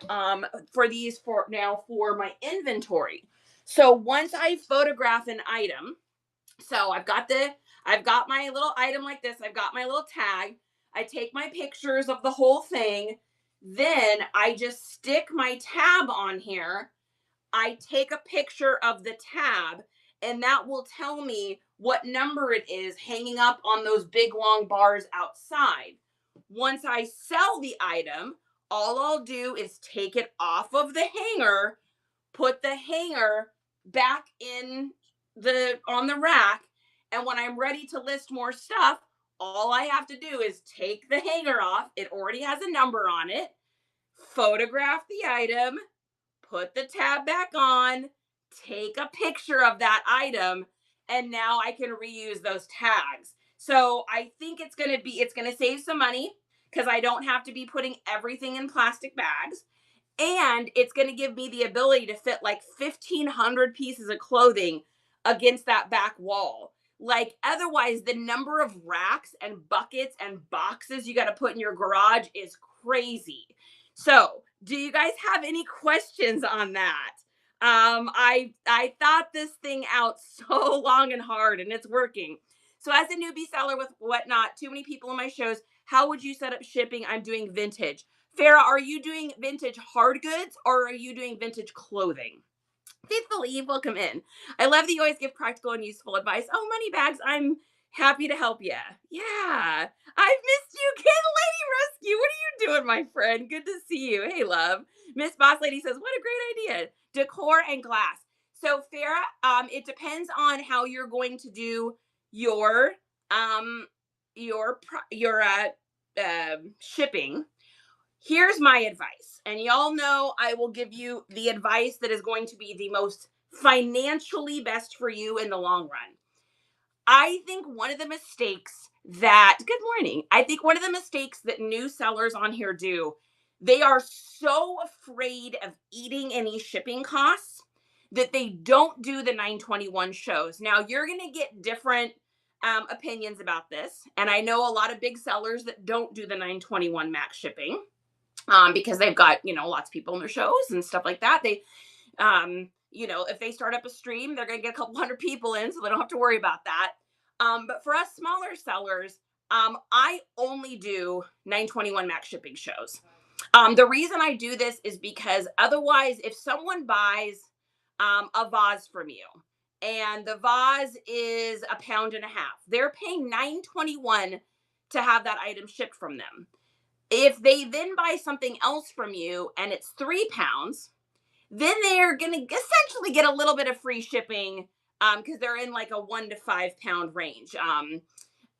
for these for my inventory. So once I photograph an item, so I've got my little item like this. I've got my little tag. I take my pictures of the whole thing. Then I just stick my tab on here. I take a picture of the tab, and that will tell me what number it is hanging up on those big long bars outside. Once I sell the item, all I'll do is take it off of the hanger, put the hanger back on the rack, and when I'm ready to list more stuff, all I have to do is take the hanger off. It already has a number on it. Photograph the item, put the tab back on, take a picture of that item, and now I can reuse those tags. So I think it's going to save some money because I don't have to be putting everything in plastic bags. And it's going to give me the ability to fit like 1,500 pieces of clothing against that back wall. Like, otherwise, the number of racks and buckets and boxes you got to put in your garage is crazy. So, do you guys have any questions on that? I thought this thing out so long and hard, and it's working. So, as a newbie seller with whatnot, too many people in my shows, how would you set up shipping? I'm doing vintage. Farah, are you doing vintage hard goods or are you doing vintage clothing? Faithful Eve, welcome in. I love that you always give practical and useful advice. Oh, money bags, I'm happy to help you. Yeah, I've missed you, Kid Lady Rescue. What are you doing, my friend? Good to see you. Hey, love. Miss Boss Lady says, what a great idea. Decor and glass. So, Farah, it depends on how you're going to do your um your shipping. Here's my advice. And y'all know I will give you the advice that is going to be the most financially best for you in the long run. I think one of the mistakes that, good morning. I think one of the mistakes that new sellers on here do, they are so afraid of eating any shipping costs that they don't do the 921 shows. Now, you're going to get different opinions about this. And I know a lot of big sellers that don't do the 921 max shipping because they've got, lots of people in their shows and stuff like that. If they start up a stream, they're going to get a couple hundred people in, so they don't have to worry about that. But for us smaller sellers, I only do 921 max shipping shows. The reason I do this is because otherwise, if someone buys a vase from you and the vase is a pound and a half, they're paying $9.21 to have that item shipped from them. If they then buy something else from you and it's 3 pounds, then they're going to essentially get a little bit of free shipping because they're in like a 1 to 5 pound range.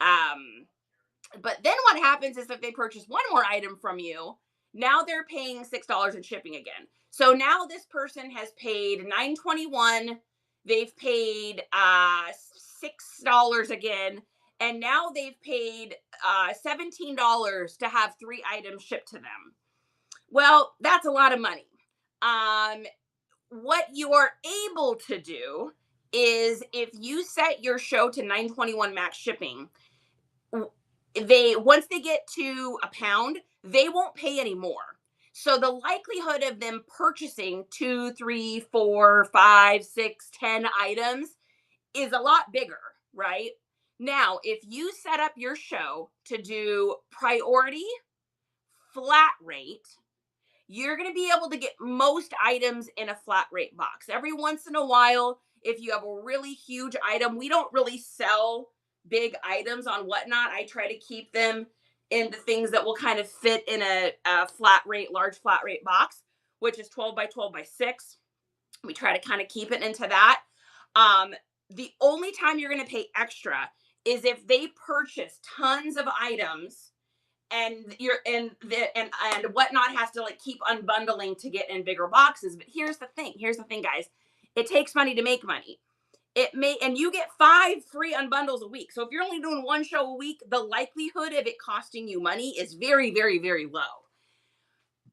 But then what happens is if they purchase one more item from you, now they're paying $6 in shipping again. So now this person has paid $9.21. They've paid $6 again. And now they've paid $17 to have 3 items shipped to them. Well, that's a lot of money. What you are able to do is if you set your show to 921 max shipping, once they get to a pound, they won't pay any more. So the likelihood of them purchasing 2, 3, 4, 5, 6, 10 items is a lot bigger, right? Now, if you set up your show to do priority, flat rate, you're going to be able to get most items in a flat rate box. Every once in a while, if you have a really huge item, we don't really sell big items on Whatnot. I try to keep them in the things that will kind of fit in a large flat rate box, which is 12 by 12 by 6. We try to kind of keep it into that. The only time you're going to pay extra is if they purchase tons of items and Whatnot has to like keep unbundling to get in bigger boxes. But here's the thing, guys. It takes money to make money. And you get 5 free unbundles a week. So if you're only doing one show a week, the likelihood of it costing you money is very, very, very low.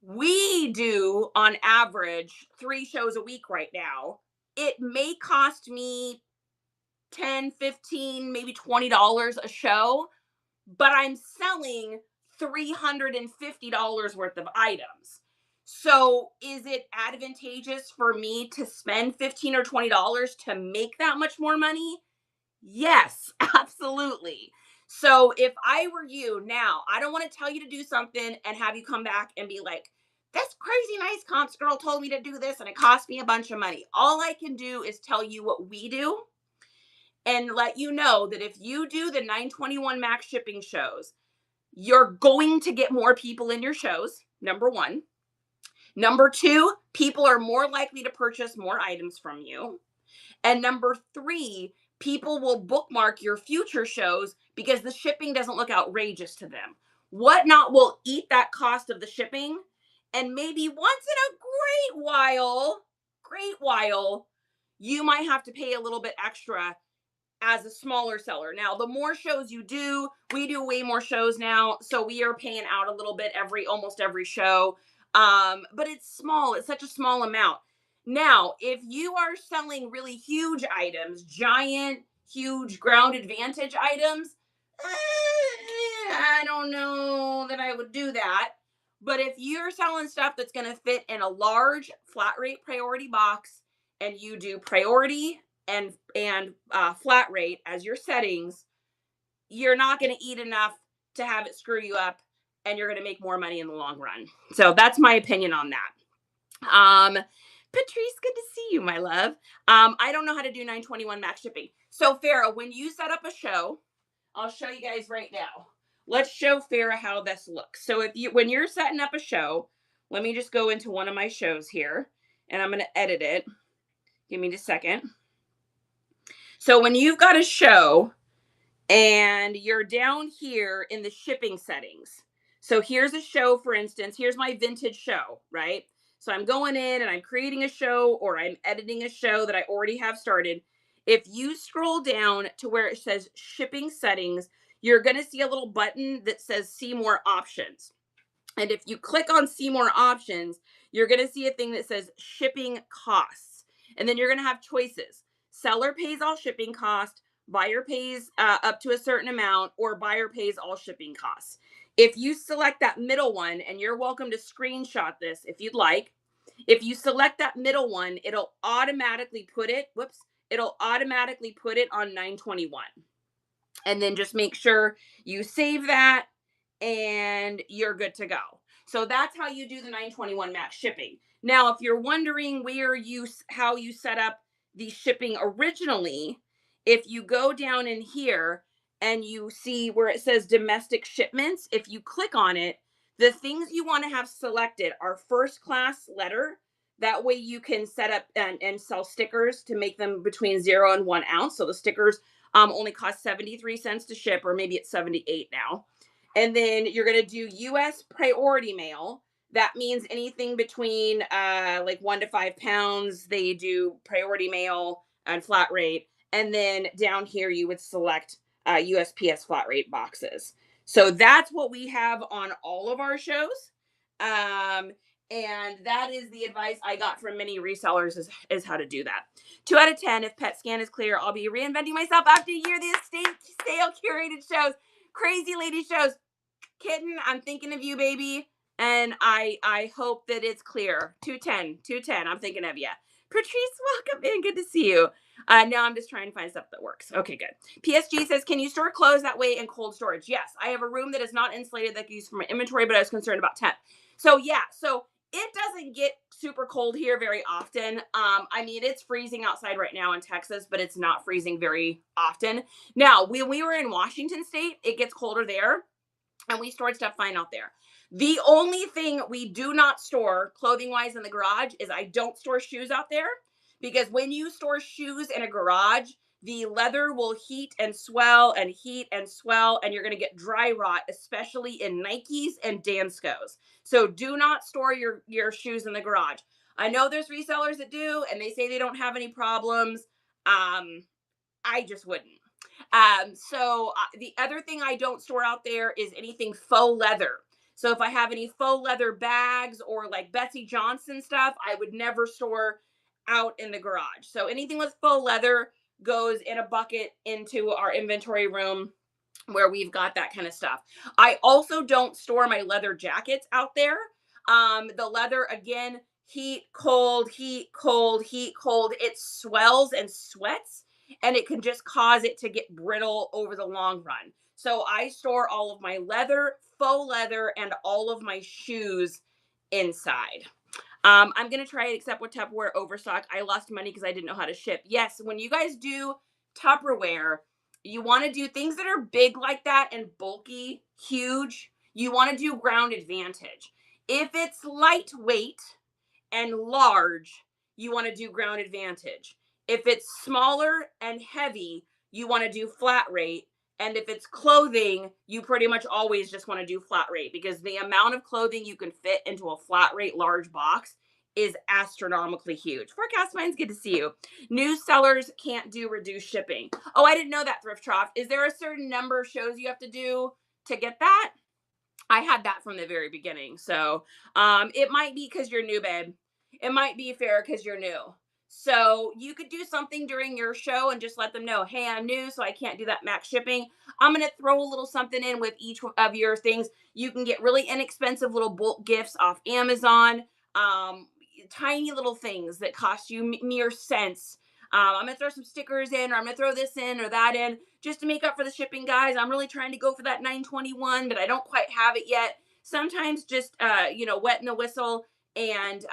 We do on average 3 shows a week right now. It may cost me $10, $15, maybe $20 a show, but I'm selling $350 worth of items. So is it advantageous for me to spend $15 or $20 to make that much more money? Yes, absolutely. So if I were you now, I don't want to tell you to do something and have you come back and be like, this crazy nice comps girl told me to do this and it cost me a bunch of money. All I can do is tell you what we do and let you know that if you do the 921 max shipping shows, you're going to get more people in your shows, number 1. Number 2, people are more likely to purchase more items from you. And number 3, people will bookmark your future shows because the shipping doesn't look outrageous to them. Whatnot will eat that cost of the shipping. And maybe once in a great while, you might have to pay a little bit extra as a smaller seller. Now, the more shows you do, we do way more shows now, so we are paying out a little bit almost every show. But it's small. It's such a small amount. Now, if you are selling really huge items, giant, huge ground advantage items, I don't know that I would do that. But if you're selling stuff that's going to fit in a large flat rate priority box, and you do priority and flat rate as your settings, you're not going to eat enough to have it screw you up, and you're going to make more money in the long run. So that's my opinion on that. Patrice, good to see you, my love. I don't know how to do 921 max shipping. So Farah, when you set up a show, I'll show you guys right now. Let's show Farah how this looks. So when you're setting up a show, let me just go into one of my shows here, and I'm going to edit it. Give me just a second. So when you've got a show and you're down here in the shipping settings. So here's a show, for instance, here's my vintage show, right? So I'm going in and I'm creating a show, or I'm editing a show that I already have started. If you scroll down to where it says shipping settings, you're going to see a little button that says see more options. And if you click on see more options, you're going to see a thing that says shipping costs. And then you're going to have choices. Seller pays all shipping cost, buyer pays up to a certain amount, or buyer pays all shipping costs. If you select that middle one, and you're welcome to screenshot this if you'd like, if you select that middle one, it'll automatically put it on 921. And then just make sure you save that and you're good to go. So that's how you do the 921 max shipping. Now, if you're wondering how you set up the shipping originally, if you go down in here and you see where it says domestic shipments, if you click on it, the things you want to have selected are first class letter. That way you can set up and sell stickers to make them between 0 and 1 ounce. So the stickers only cost 73 cents to ship, or maybe it's 78 now. And then you're going to do US priority mail. That means anything between like 1 to 5 pounds, they do priority mail and flat rate. And then down here, you would select USPS flat rate boxes. So that's what we have on all of our shows. And that is the advice I got from many resellers is how to do that. 2 out of 10. If pet scan is clear, I'll be reinventing myself after a year of these stale curated shows. Crazy lady shows. Kitten, I'm thinking of you, baby. And I hope that it's clear. 210. I'm thinking of you. Patrice, welcome in. Good to see you. Now I'm just trying to find stuff that works. Okay, good. PSG says, can you store clothes that way in cold storage? Yes. I have a room that is not insulated that I can use for my inventory, but I was concerned about temp. So yeah, so it doesn't get super cold here very often. I mean, it's freezing outside right now in Texas, but it's not freezing very often. Now, when we were in Washington State, it gets colder there, and we stored stuff fine out there. The only thing we do not store clothing-wise in the garage is I don't store shoes out there, because when you store shoes in a garage, the leather will heat and swell, and you're going to get dry rot, especially in Nikes and Danskos. So do not store your shoes in the garage. I know there's resellers that do, and they say they don't have any problems. I just wouldn't. The other thing I don't store out there is anything faux leather. So if I have any faux leather bags or like Betsy Johnson stuff, I would never store out in the garage. So anything with faux leather goes in a bucket into our inventory room where we've got that kind of stuff. I also don't store my leather jackets out there. The leather, again, heat, cold, heat, cold, heat, cold. It swells and sweats, and it can just cause it to get brittle over the long run. So I store all of my leather, faux leather, and all of my shoes inside. I'm going to try it except with Tupperware overstock. I lost money because I didn't know how to ship. Yes, when you guys do Tupperware, you want to do things that are big like that and bulky, huge. You want to do ground advantage. If it's lightweight and large, you want to do ground advantage. If it's smaller and heavy, you want to do flat rate. And if it's clothing, you pretty much always just want to do flat rate, because the amount of clothing you can fit into a flat rate large box is astronomically huge. Forecast Minds, good to see you. New sellers can't do reduced shipping. Oh, I didn't know that, Thrift Trough. Is there a certain number of shows you have to do to get that? I had that from the very beginning. So it might be because you're new, babe. It might be fair because you're new. So you could do something during your show and just let them know, hey, I'm new, so I can't do that max shipping. I'm going to throw a little something in with each of your things. You can get really inexpensive little bulk gifts off Amazon. Tiny little things that cost you mere cents. I'm going to throw some stickers in, or I'm going to throw this in or that in just to make up for the shipping, guys. I'm really trying to go for that 921, but I don't quite have it yet. Sometimes just, wetting the whistle and,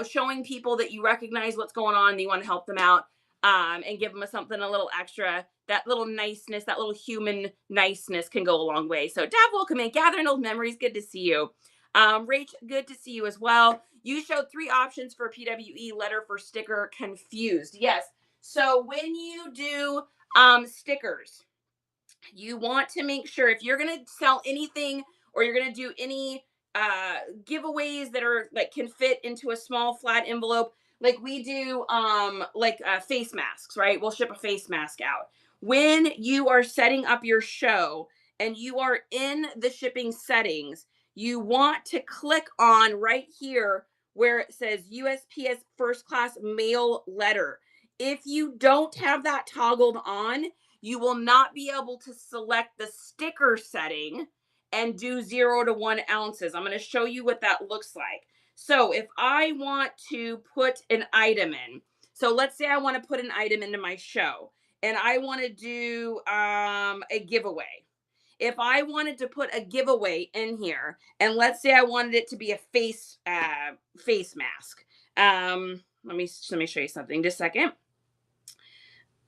showing people that you recognize what's going on and you want to help them out, and give them something a little extra. That little niceness, that little human niceness can go a long way. So, Dad, welcome in. Gathering old memories. Good to see you. Rach, good to see you as well. You showed 3 options for PWE letter for sticker confused. Yes. So when you do stickers, you want to make sure if you're going to sell anything or you're going to do any giveaways that are like can fit into a small flat envelope, like we do face masks, right? We'll ship a face mask out. When you are setting up your show and you are in the shipping settings, you want to click on right here where it says USPS first class mail letter. If you don't have that toggled on, you will not be able to select the sticker setting and do 0 to 1 ounces. I'm going to show you what that looks like. So if I want to put an item in, so let's say I want to put an item into my show and I want to do a giveaway. If I wanted to put a giveaway in here, and let's say I wanted it to be a face mask. Let me show you something. Just a second.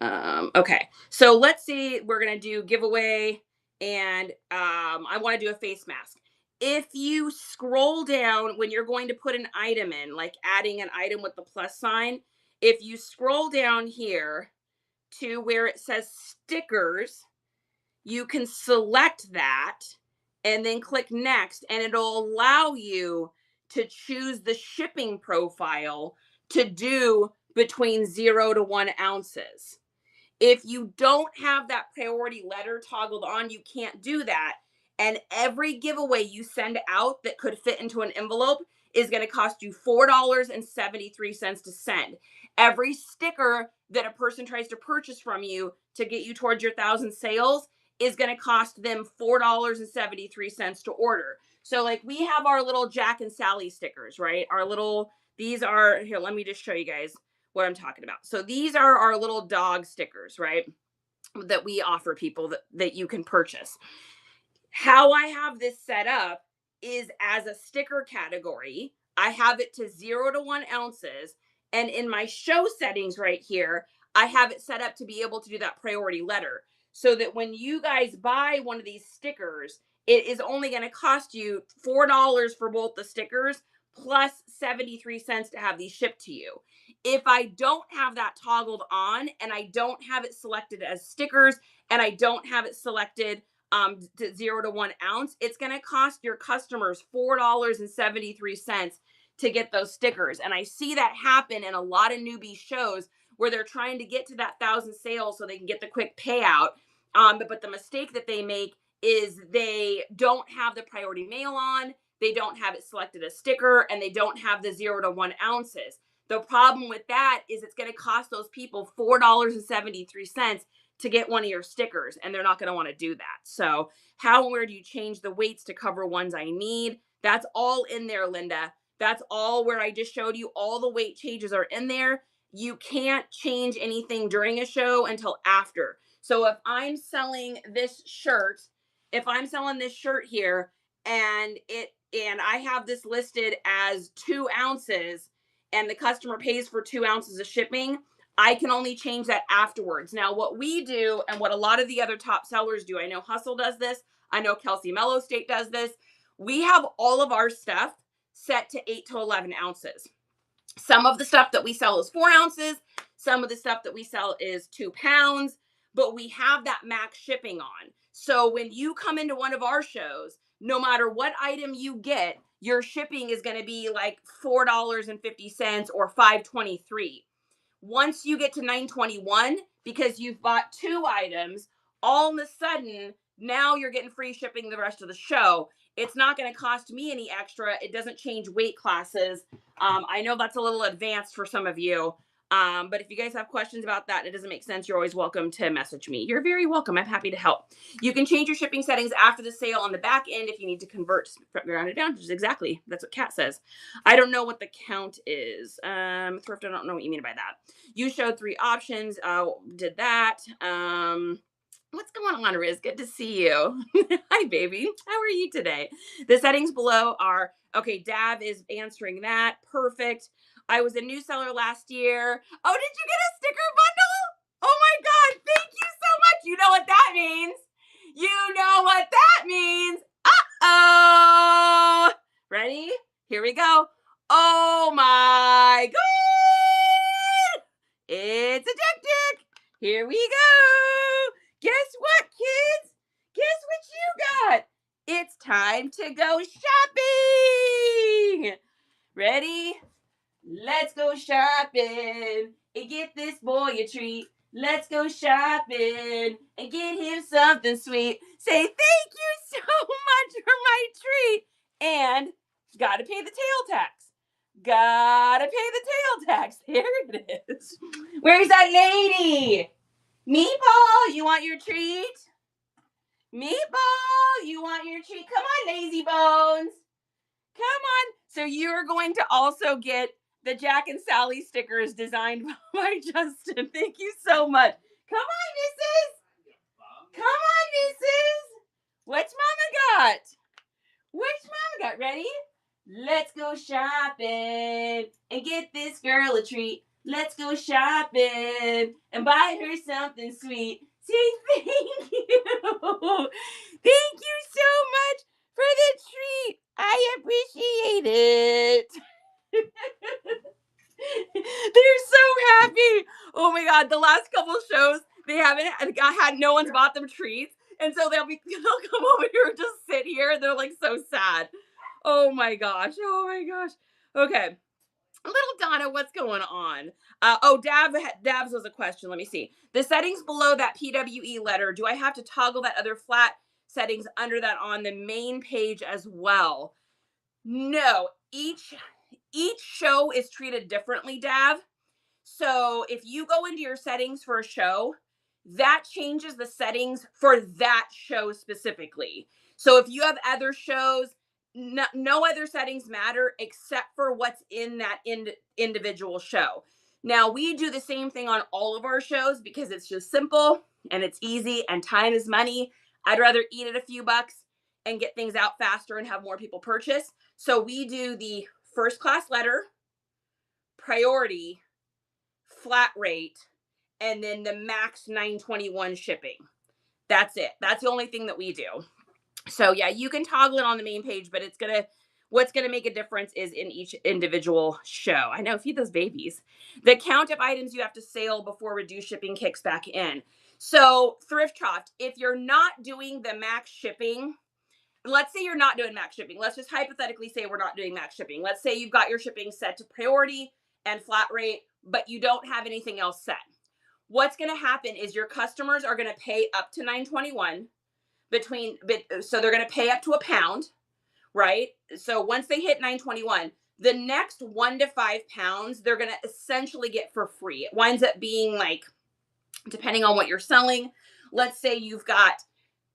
Okay, so let's say we're gonna do giveaway, and I want to do a face mask. If you scroll down when you're going to put an item in, like adding an item with the plus sign, if you scroll down here to where it says stickers, you can select that and then click next, and it'll allow you to choose the shipping profile to do between 0 to 1 ounces. If you don't have that priority letter toggled on, you can't do that. And every giveaway you send out that could fit into an envelope is going to cost you $4.73 to send. Every sticker that a person tries to purchase from you to get you towards your 1,000 sales is going to cost them $4.73 to order. So like we have our little Jack and Sally stickers, right? These are, here, let me just show you guys what I'm talking about. So these are our little dog stickers, right? That we offer people that you can purchase. How I have this set up is as a sticker category. I have it to 0 to 1 ounces. And in my show settings right here, I have it set up to be able to do that priority letter. So that when you guys buy one of these stickers, it is only going to cost you $4 for both the stickers plus 73 cents to have these shipped to you. If I don't have that toggled on and I don't have it selected as stickers and I don't have it selected to 0 to 1 ounce, it's going to cost your customers $4.73 to get those stickers. And I see that happen in a lot of newbie shows where they're trying to get to that 1,000 sales so they can get the quick payout. But the mistake that they make is they don't have the priority mail on, they don't have it selected as sticker, and they don't have the 0 to 1 ounces. The problem with that is it's going to cost those people $4.73 to get one of your stickers, and they're not going to want to do that. So how and where do you change the weights to cover ones I need? That's all in there, Linda. That's all where I just showed you. All the weight changes are in there. You can't change anything during a show until after. So if I'm selling this shirt, here, and I have this listed as 2 ounces, and the customer pays for 2 ounces of shipping, I can only change that afterwards. Now, what we do and what a lot of the other top sellers do, I know Hustle does this, I know Kelsey Mellow State does this, we have all of our stuff set to 8 to 11 ounces. Some of the stuff that we sell is 4 ounces. Some of the stuff that we sell is 2 pounds, but we have that max shipping on. So when you come into one of our shows, no matter what item you get, your shipping is going to be like $4.50 or $5.23. Once you get to $9.21, because you've bought 2 items, all of a sudden, now you're getting free shipping the rest of the show. It's not going to cost me any extra. It doesn't change weight classes. I know that's a little advanced for some of you. But if you guys have questions about that, it doesn't make sense, you're always welcome to message me. You're very welcome. I'm happy to help. You can change your shipping settings after the sale on the back end if you need to convert, round it down. Just exactly. That's what Kat says. I don't know what the count is. Thrift, I don't know what you mean by that. You showed 3 options. Did that. What's going on, Riz? Good to see you. Hi, baby. How are you today? The settings below are, okay, Dav is answering that. Perfect. I was a new seller last year. Oh, did you get a sticker bundle? Oh my God. Thank you so much. You know what that means. You know what that means. Uh-oh. Ready? Here we go. Oh my God. It's a tick. Here we go. Guess what, kids? Guess what you got? It's time to go shopping. Ready? Let's go shopping and get this boy a treat. Let's go shopping and get him something sweet. Say thank you so much for my treat. And gotta pay the tail tax. Gotta pay the tail tax. There it is. Where's that lady? Meatball, you want your treat? Meatball, you want your treat? Come on, lazy bones. Come on. So you're going to also get the Jack and Sally stickers designed by Justin. Thank you so much. Come on, missus. Come on, missus. What's mama got? What's mama got? Ready? Let's go shopping and get this girl a treat. Let's go shopping and buy her something sweet. Say thank you. Thank you so much for the treat. I appreciate it. They're so happy. Oh my God. The last couple shows, they haven't had no one's bought them treats. And so they'll come over here and just sit here. They're like so sad. Oh my gosh. Oh my gosh. Okay. Little Donna, what's going on? Dabs was a question. Let me see. The settings below that PWE letter, do I have to toggle that other flat settings under that on the main page as well? No, each show is treated differently, Dav. So if you go into your settings for a show, that changes the settings for that show specifically. So if you have other shows, no other settings matter except for what's in that individual show. Now, we do the same thing on all of our shows because it's just simple and it's easy and time is money. I'd rather eat it a few bucks and get things out faster and have more people purchase. So we do the first class letter, priority, flat rate, and then the max $9.21 shipping. That's it. That's the only thing that we do. So yeah, you can toggle it on the main page, but what's gonna make a difference is in each individual show. I know, feed those babies. The count of items you have to sell before reduced shipping kicks back in. So Thrift Trough, if you're not doing the max shipping, let's say you're not doing max shipping. Let's just hypothetically say we're not doing max shipping. Let's say you've got your shipping set to priority and flat rate, but you don't have anything else set. What's going to happen is your customers are going to pay up to $9.21 so they're going to pay up to £1, right? So once they hit $9.21, the next 1 to 5 pounds, they're going to essentially get for free. It winds up being like, depending on what you're selling, let's say you've got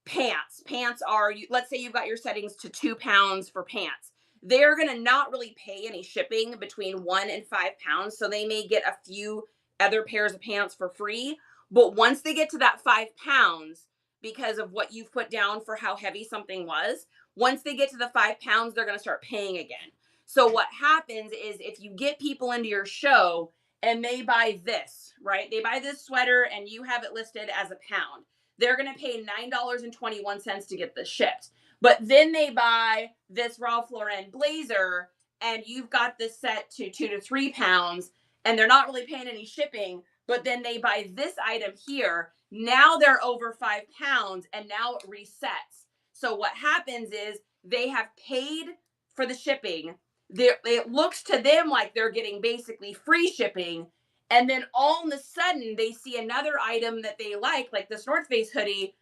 pants. Let's say you've got your settings to £2 for pants. They're going to not really pay any shipping between 1 and 5 pounds. So they may get a few other pairs of pants for free. But once they get to that 5 pounds, because of what you've put down for how heavy something was, once they get to the 5 pounds, they're going to start paying again. So what happens is if you get people into your show and they buy this, right? They buy this sweater and you have it listed as £1. They're going to pay $9.21 to get this shipped. But then they buy this Ralph Lauren blazer and you've got this set to 2 to 3 pounds and they're not really paying any shipping. But then they buy this item here. Now they're over 5 pounds and now it resets. So what happens is they have paid for the shipping, it looks to them like they're getting basically free shipping. And then all of a sudden they see another item that they like this North Face hoodie,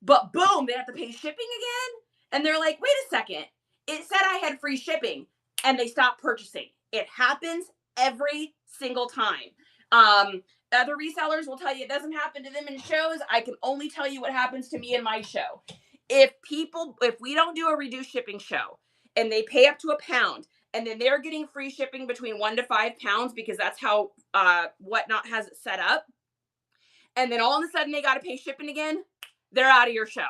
but boom, they have to pay shipping again. And they're like, wait a second, it said I had free shipping, and they stop purchasing. It happens every single time. Other resellers will tell you it doesn't happen to them in shows. I can only tell you what happens to me in my show. If we don't do a reduced shipping show and they pay up to £1, and then they're getting free shipping between 1 to 5 pounds because that's how Whatnot has it set up, and then all of a sudden they got to pay shipping again, they're out of your show.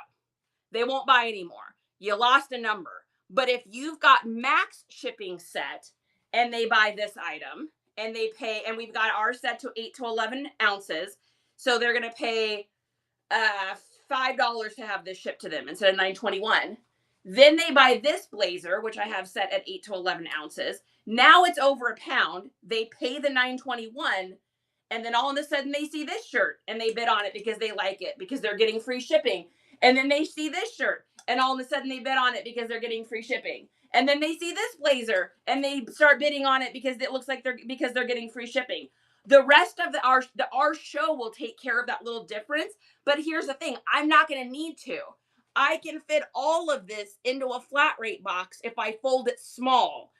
They won't buy anymore. You lost a number. But if you've got max shipping set and they buy this item and they pay, and we've got our set to 8 to 11 ounces, so they're going to pay $5 to have this shipped to them instead of $9.21. Then they buy this blazer, which I have set at 8 to 11 ounces. Now it's over £1. They pay the $9.21. And then all of a sudden they see this shirt and they bid on it because they like it, because they're getting free shipping. And then they see this shirt and all of a sudden they bid on it because they're getting free shipping. And then they see this blazer and they start bidding on it because it looks like they're getting free shipping. The rest of our show will take care of that little difference. But here's the thing, I'm not going to need to. I can fit all of this into a flat rate box if I fold it small.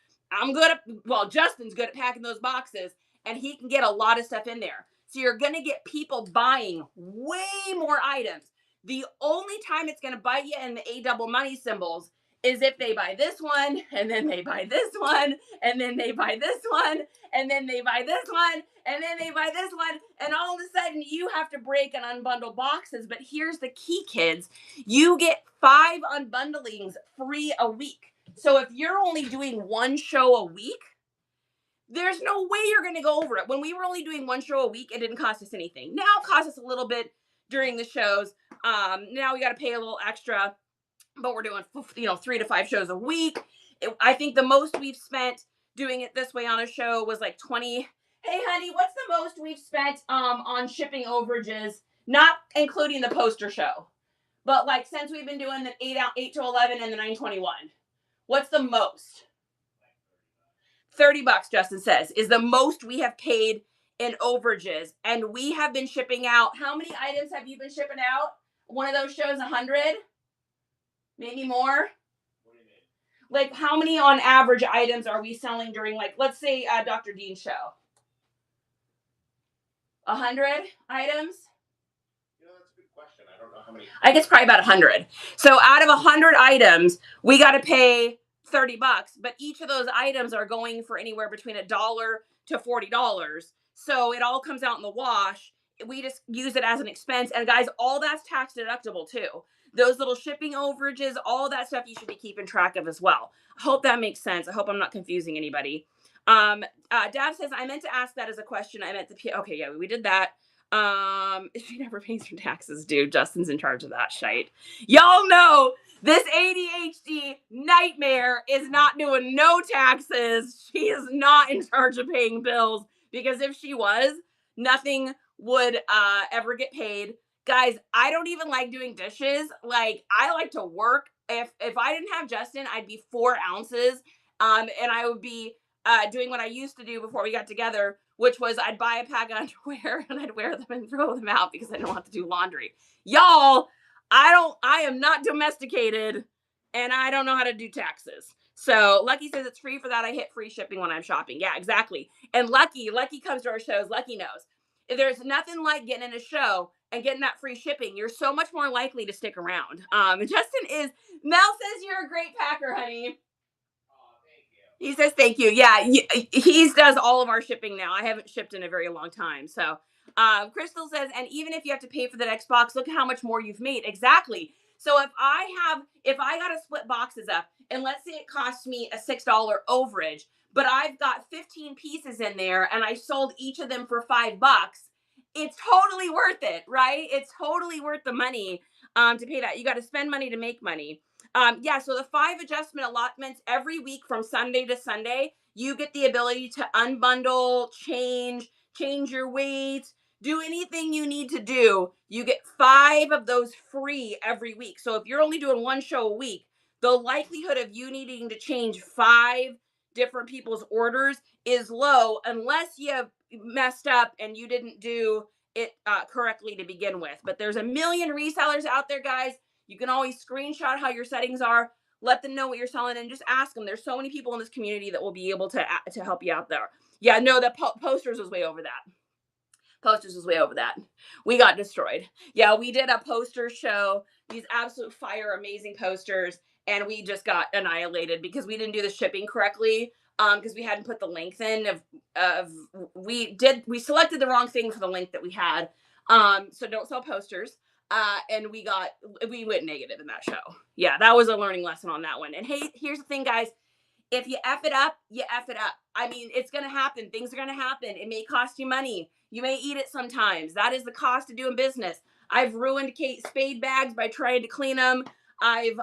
Justin's good at packing those boxes, and he can get a lot of stuff in there. So you're going to get people buying way more items. The only time it's going to bite you in the A double money symbols is if they buy this one, and then they buy this one, and then they buy this one, and then they buy this one, and then they buy this one, and all of a sudden you have to break and unbundle boxes. But here's the key, kids. You get 5 unbundlings free a week. So if you're only doing one show a week, there's no way you're going to go over it. When we were only doing one show a week, it didn't cost us anything. Now it costs us a little bit during the shows. Now we got to pay a little extra, but we're doing 3 to 5 shows a week. I think the most we've spent doing it this way on a show was like 20. Hey, honey, what's the most we've spent on shipping overages, not including the poster show, but like since we've been doing the 8 to 11 and the 9.21? What's the most? $30, Justin says, is the most we have paid in overages. And we have been shipping out. How many items have you been shipping out? One of those shows, 100? Maybe more? What do you mean? Like, how many on average items are we selling during, like, let's say Dr. Dean's show? 100 items? That's a good question. I don't know how many. I guess probably about 100. So out of 100 items, we got to pay $30, but each of those items are going for anywhere between $1 to $40. So it all comes out in the wash. We just use it as an expense. And guys, all that's tax deductible too. Those little shipping overages, all that stuff you should be keeping track of as well. I hope that makes sense. I hope I'm not confusing anybody. Dav says, I meant to ask that as a question. I meant to, okay, yeah, we did that. She never pays her taxes, dude. Justin's in charge of that shite. Y'all know this ADHD nightmare is not doing no taxes. She is not in charge of paying bills, because if she was, nothing would ever get paid. Guys, I don't even like doing dishes. Like, I like to work. If I didn't have Justin, I'd be 4 ounces. And I would be doing what I used to do before we got together, which was I'd buy a pack of underwear and I'd wear them and throw them out because I don't have to do laundry. Y'all, I am not domesticated, and I don't know how to do taxes. So Lucky says it's free for that. I hit free shipping when I'm shopping. Yeah, exactly. And Lucky comes to our shows. Lucky knows. If there's nothing like getting in a show and getting that free shipping, you're so much more likely to stick around. Justin is, Mel says you're a great packer, honey. He says thank you. Yeah, he does all of our shipping now. I haven't shipped in a very long time. So Crystal says, and even if you have to pay for the next box, look at how much more you've made. Exactly. So if I got to split boxes up, and let's say it costs me a $6 overage, but I've got 15 pieces in there and I sold each of them for $5, it's totally worth it, right? It's totally worth the money to pay that. You got to spend money to make money. So the 5 adjustment allotments every week from Sunday to Sunday, you get the ability to unbundle, change your weights, do anything you need to do. You get 5 of those free every week. So if you're only doing one show a week, the likelihood of you needing to change 5 different people's orders is low unless you messed up and you didn't do it correctly to begin with. But there's a million resellers out there, guys. You can always screenshot how your settings are, let them know what you're selling, and just ask them. There's so many people in this community that will be able to help you out there. Yeah, no, the posters was way over that. Posters was way over that. We got destroyed. Yeah, we did a poster show, these absolute fire amazing posters, and we just got annihilated because we didn't do the shipping correctly. Because we hadn't put the length in of we selected the wrong thing for the length that we had. So don't sell posters. And we went negative in that show. Yeah, that was a learning lesson on that one. And hey, here's the thing, guys. If you F it up, you F it up. I mean, it's going to happen. Things are going to happen. It may cost you money. You may eat it sometimes. That is the cost of doing business. I've ruined Kate Spade bags by trying to clean them. I've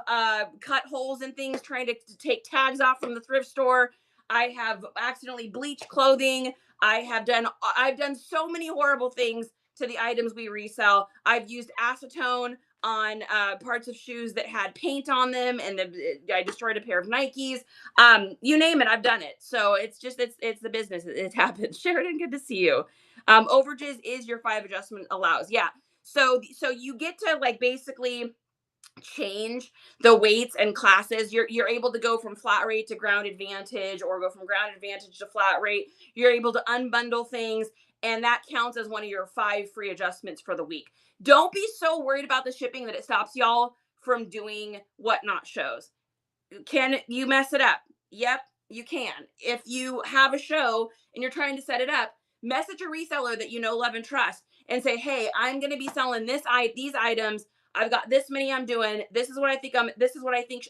cut holes in things trying to take tags off from the thrift store. I have accidentally bleached clothing. I've done so many horrible things to the items we resell. I've used acetone on parts of shoes that had paint on them, and I destroyed a pair of Nikes. You name it, I've done it. So it's the business. It happens. Sheridan, good to see you. Overages is your 5 adjustment allows. Yeah. So you get to like basically change the weights and classes. You're able to go from flat rate to ground advantage, or go from ground advantage to flat rate. You're able to unbundle things, and that counts as one of your 5 free adjustments for the week. Don't be so worried about the shipping that it stops y'all from doing whatnot shows. Can you mess it up? Yep, you can. If you have a show and you're trying to set it up, message a reseller that you know, love, and trust, and say, "Hey, I'm going to be selling these items. I've got this many I'm doing. This is what I think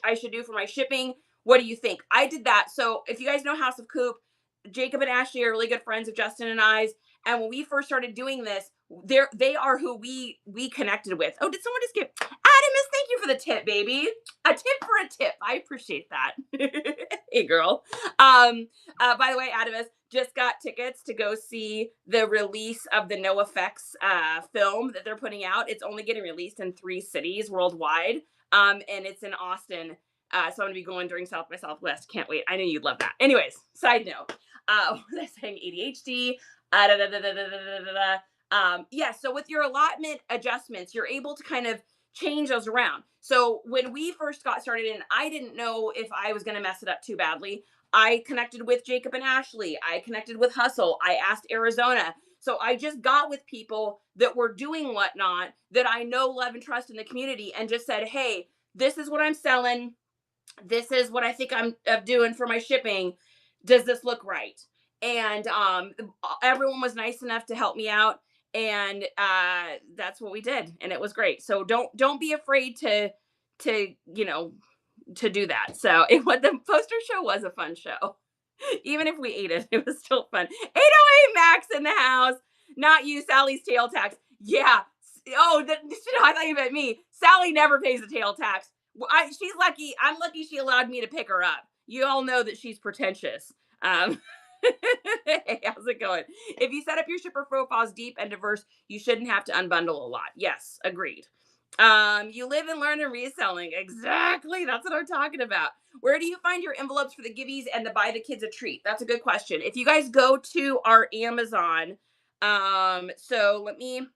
I should do for my shipping. What do you think?" I did that. So if you guys know House of Coop, Jacob and Ashley are really good friends of Justin and I's. And when we first started doing this, they are who we connected with. Oh, did someone just get Adamus? Thank you for the tip, baby. A tip for a tip. I appreciate that. Hey, girl. By the way, Adamus just got tickets to go see the release of the No Effects film that they're putting out. It's only getting released in 3 cities worldwide, and it's in Austin. So I'm gonna be going during South by Southwest. Can't wait. I know you'd love that. Anyways, side note. What was I saying? ADHD. Yeah, so with your allotment adjustments, you're able to kind of change those around. So when we first got started, and I didn't know if I was going to mess it up too badly, I connected with Jacob and Ashley. I connected with Hustle. I asked Arizona. So I just got with people that were doing whatnot that I know, love, and trust in the community, and just said, "Hey, this is what I'm selling. This is what I think I'm doing for my shipping. Does this look right?" And everyone was nice enough to help me out, and that's what we did, and it was great. So don't be afraid to to do that. So what the poster show was a fun show. Even if we ate it, it was still fun. 808 Max in the house. Not you, Sally's tail tax. Yeah. Oh, I thought you meant me. Sally never pays the tail tax. She's lucky. I'm lucky she allowed me to pick her up. You all know that she's pretentious. Hey, how's it going? If you set up your shipper profiles deep and diverse, you shouldn't have to unbundle a lot. Yes, agreed. You live and learn in reselling. Exactly. That's what I'm talking about. Where do you find your envelopes for the giveies and the buy the kids a treat? That's a good question. If you guys go to our Amazon, so let me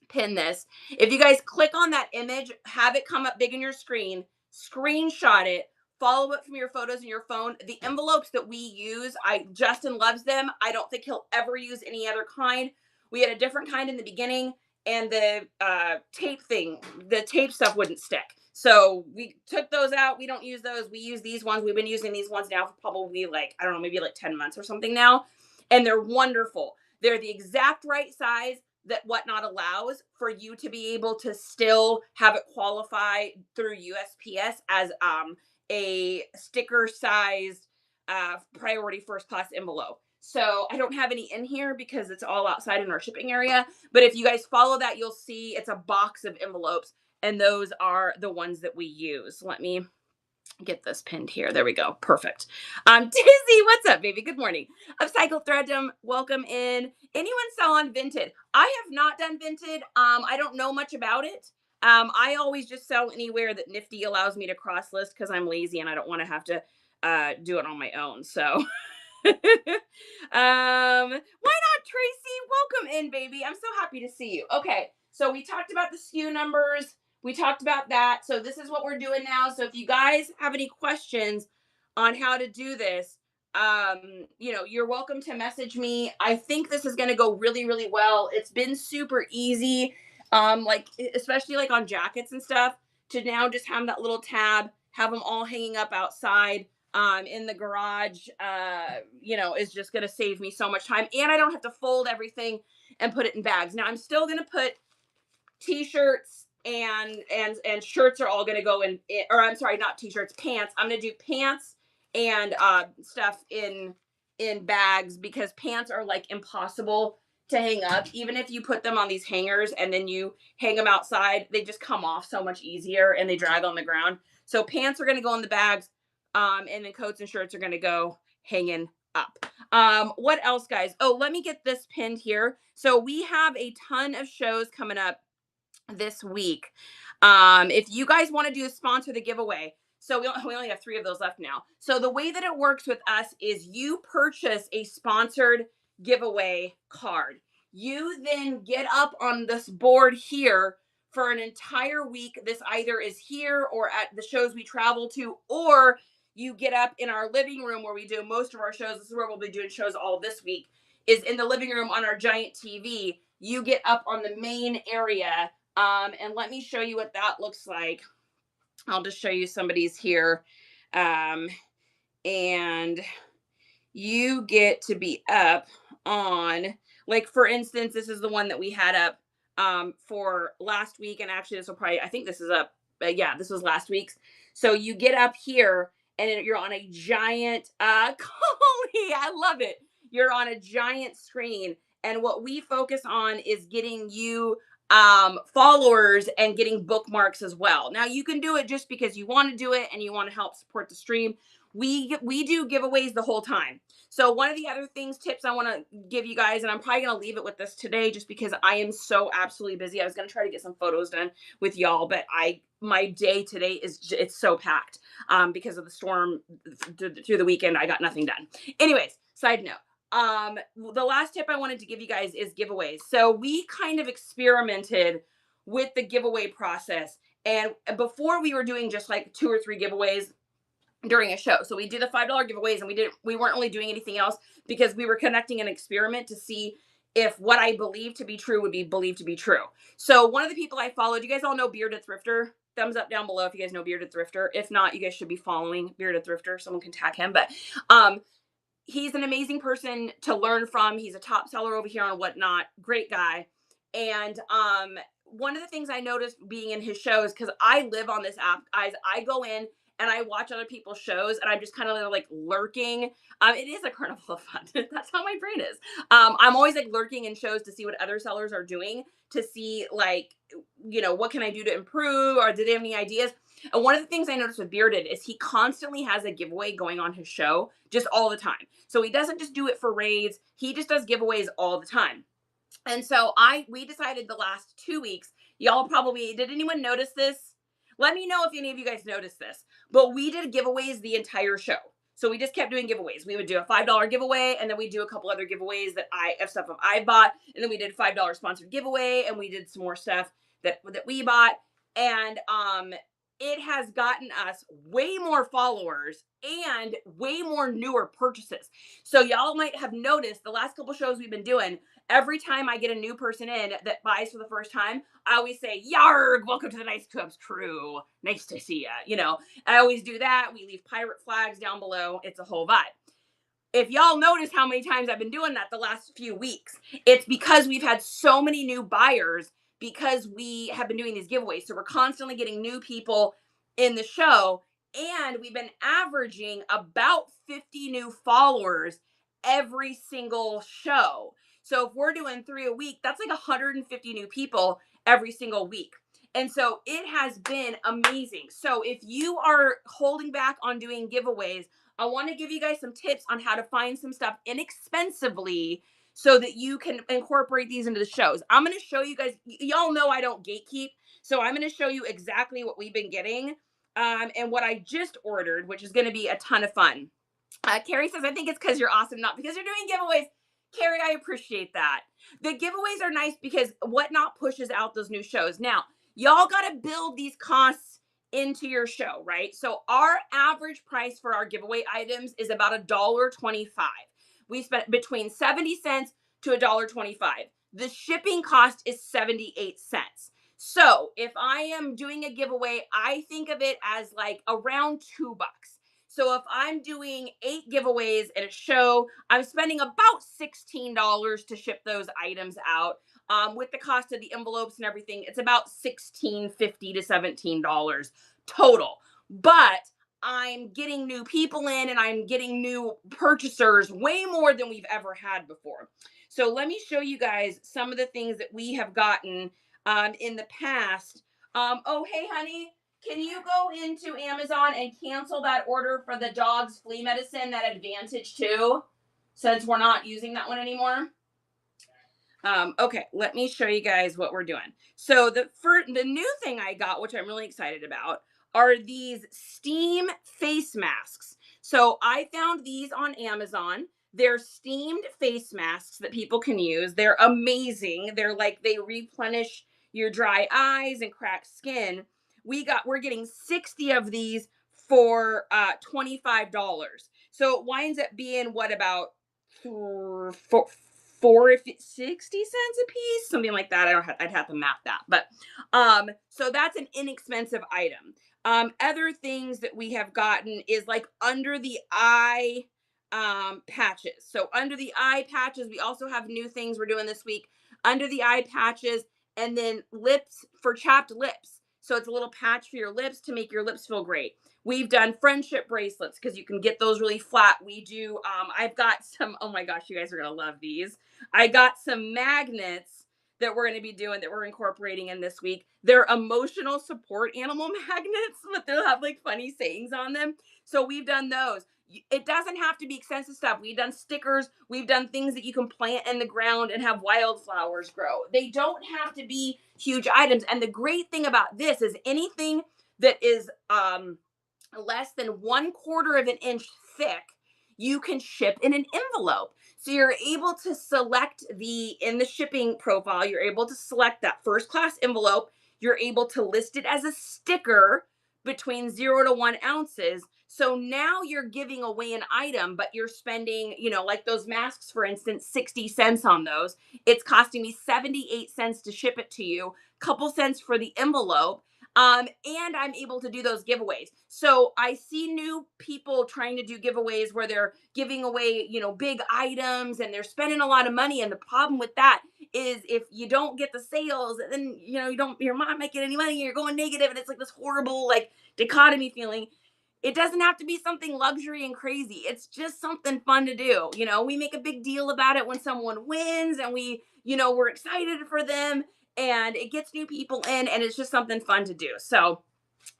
pin this. If you guys click on that image, have it come up big in your screen, screenshot it, follow it from your photos in your phone. The envelopes that we use, Justin loves them. I don't think he'll ever use any other kind. We had a different kind in the beginning, and the tape stuff wouldn't stick. So we took those out. We don't use those. We use these ones. We've been using these ones now for probably maybe 10 months or something now. And they're wonderful. They're the exact right size that whatnot allows for you to be able to still have it qualify through USPS as a sticker sized priority first class envelope. So I don't have any in here because it's all outside in our shipping area. But if you guys follow that, you'll see it's a box of envelopes, and those are the ones that we use. Let me get this pinned here. There we go. Perfect. Dizzy, what's up, baby? Good morning. Upcycle Threadum, welcome in. Anyone sell on Vinted? I have not done Vinted. I don't know much about it. I always just sell anywhere that Nifty allows me to cross list because I'm lazy and I don't want to have to do it on my own. So why not, Tracy? Welcome in, baby. I'm so happy to see you. Okay, so we talked about the SKU numbers. We talked about that. So this is what we're doing now. So if you guys have any questions on how to do this, you're welcome to message me. I think this is going to go really, really well. It's been super easy. Like especially like on jackets and stuff, to now just have that little tab, have them all hanging up outside in the garage, is just going to save me so much time. And I don't have to fold everything and put it in bags. Now I'm still going to put t-shirts and shirts are all going to go in, or I'm sorry, not t-shirts, pants. I'm going to do pants and stuff in bags because pants are like impossible to hang up. Even if you put them on these hangers and then you hang them outside, they just come off so much easier and they drag on the ground. So pants are going to go in the bags, and then coats and shirts are going to go hanging up. What else, guys? Oh, let me get this pinned here. So we have a ton of shows coming up this week. If you guys want to do sponsor the giveaway, so we only have 3 of those left now. So the way that it works with us is you purchase a sponsored giveaway card. You then get up on this board here for an entire week. This either is here or at the shows we travel to, or you get up in our living room where we do most of our shows. This is where we'll be doing shows all this week, is in the living room on our giant TV. You get up on the main area, and let me show you what that looks like. I'll just show you somebody's here. And you get to be up on, like, for instance, this is the one that we had up for last week. And actually, this will probably, I think this is up. Yeah, this was last week's. So you get up here and you're on a giant, Coley, I love it. You're on a giant screen. And what we focus on is getting you followers and getting bookmarks as well. Now you can do it just because you want to do it and you want to help support the stream. We do giveaways the whole time. So one of the other tips I want to give you guys, and I'm probably going to leave it with this today just because I am so absolutely busy. I was going to try to get some photos done with y'all, but my day today it's so packed because of the storm through the weekend. I got nothing done. Anyways, side note. The last tip I wanted to give you guys is giveaways. So we kind of experimented with the giveaway process, and before we were doing just like 2 or 3 giveaways during a show. So we did the $5 giveaways, and we weren't really doing anything else because we were conducting an experiment to see if what I believed to be true would be believed to be true. So one of the people I followed, you guys all know Bearded Thrifter. Thumbs up down below if you guys know Bearded Thrifter. If not, you guys should be following Bearded Thrifter. Someone can tag him. But he's an amazing person to learn from. He's a top seller over here on Whatnot. Great guy. And one of the things I noticed being in his shows, because I live on this app, guys, I go in and I watch other people's shows and I'm just kind of like lurking. It is a carnival of fun. That's how my brain is. I'm always like lurking in shows to see what other sellers are doing, to see like, what can I do to improve, or did they have any ideas? And one of the things I noticed with Bearded is he constantly has a giveaway going on his show just all the time. So he doesn't just do it for raids. He just does giveaways all the time. And so we decided the last 2 weeks, y'all probably, did anyone notice this? Let me know if any of you guys noticed this. But we did giveaways the entire show. So we just kept doing giveaways. We would do a $5 giveaway, and then we do a couple other giveaways of stuff I bought, and then we did $5 sponsored giveaway, and we did some more stuff that we bought. And it has gotten us way more followers and way more newer purchases. So y'all might have noticed the last couple shows we've been doing, every time I get a new person in that buys for the first time, I always say, "Yarg, welcome to the Nice Cubs crew. Nice to see ya." I always do that. We leave pirate flags down below. It's a whole vibe. If y'all notice how many times I've been doing that the last few weeks, it's because we've had so many new buyers because we have been doing these giveaways. So we're constantly getting new people in the show, and we've been averaging about 50 new followers every single show. So if we're doing 3 a week, that's like 150 new people every single week. And so it has been amazing. So if you are holding back on doing giveaways, I want to give you guys some tips on how to find some stuff inexpensively so that you can incorporate these into the shows. I'm going to show you guys, y'all know I don't gatekeep. So I'm going to show you exactly what we've been getting and what I just ordered, which is going to be a ton of fun. Carrie says, I think it's because you're awesome, not because you're doing giveaways. Carrie, I appreciate that. The giveaways are nice because Whatnot pushes out those new shows. Now, y'all got to build these costs into your show, right? So our average price for our giveaway items is about $1.25. We spent between 70 cents to $1.25. The shipping cost is 78 cents. So if I am doing a giveaway, I think of it as like around $2. So if I'm doing 8 giveaways at a show, I'm spending about $16 to ship those items out. With the cost of the envelopes and everything, it's about $16.50 to $17 total. But I'm getting new people in and I'm getting new purchasers way more than we've ever had before. So let me show you guys some of the things that we have gotten in the past. Oh, hey, honey, can you go into Amazon and cancel that order for the dog's flea medicine, that Advantage 2, since we're not using that one anymore? Okay, let me show you guys what we're doing. So the new thing I got, which I'm really excited about, are these steam face masks. So I found these on Amazon. They're steamed face masks that people can use. They're amazing. They're like, they replenish your dry eyes and cracked skin. We're getting 60 of these for $25. So it winds up being what, about four if 60 cents a piece, something like that. I'd have to math that. But so that's an inexpensive item. Other things that we have gotten is like under the eye patches. So under the eye patches, we also have new things we're doing this week. Under the eye patches, and then lips for chapped lips. So it's a little patch for your lips to make your lips feel great. We've done friendship bracelets because you can get those really flat. We do, I've got some, oh my gosh, you guys are going to love these. I got some magnets that we're going to be doing that we're incorporating in this week. They're emotional support animal magnets, but they'll have like funny sayings on them. So we've done those. It doesn't have to be expensive stuff. We've done stickers. We've done things that you can plant in the ground and have wildflowers grow. They don't have to be huge items. And the great thing about this is anything that is less than 1/4 of an inch thick, you can ship in an envelope. So you're able to select in the shipping profile, you're able to select that first class envelope. You're able to list it as a sticker between 0 to 1 ounces. So now you're giving away an item, but you're spending, like those masks, for instance, 60 cents on those. It's costing me 78 cents to ship it to you, couple cents for the envelope. And I'm able to do those giveaways. So I see new people trying to do giveaways where they're giving away, big items and they're spending a lot of money. And the problem with that is if you don't get the sales, then, you're not making any money, you're going negative, and it's like this horrible, like, dichotomy feeling. It doesn't have to be something luxury and crazy. It's just something fun to do. We make a big deal about it when someone wins and we're excited for them and it gets new people in and it's just something fun to do. So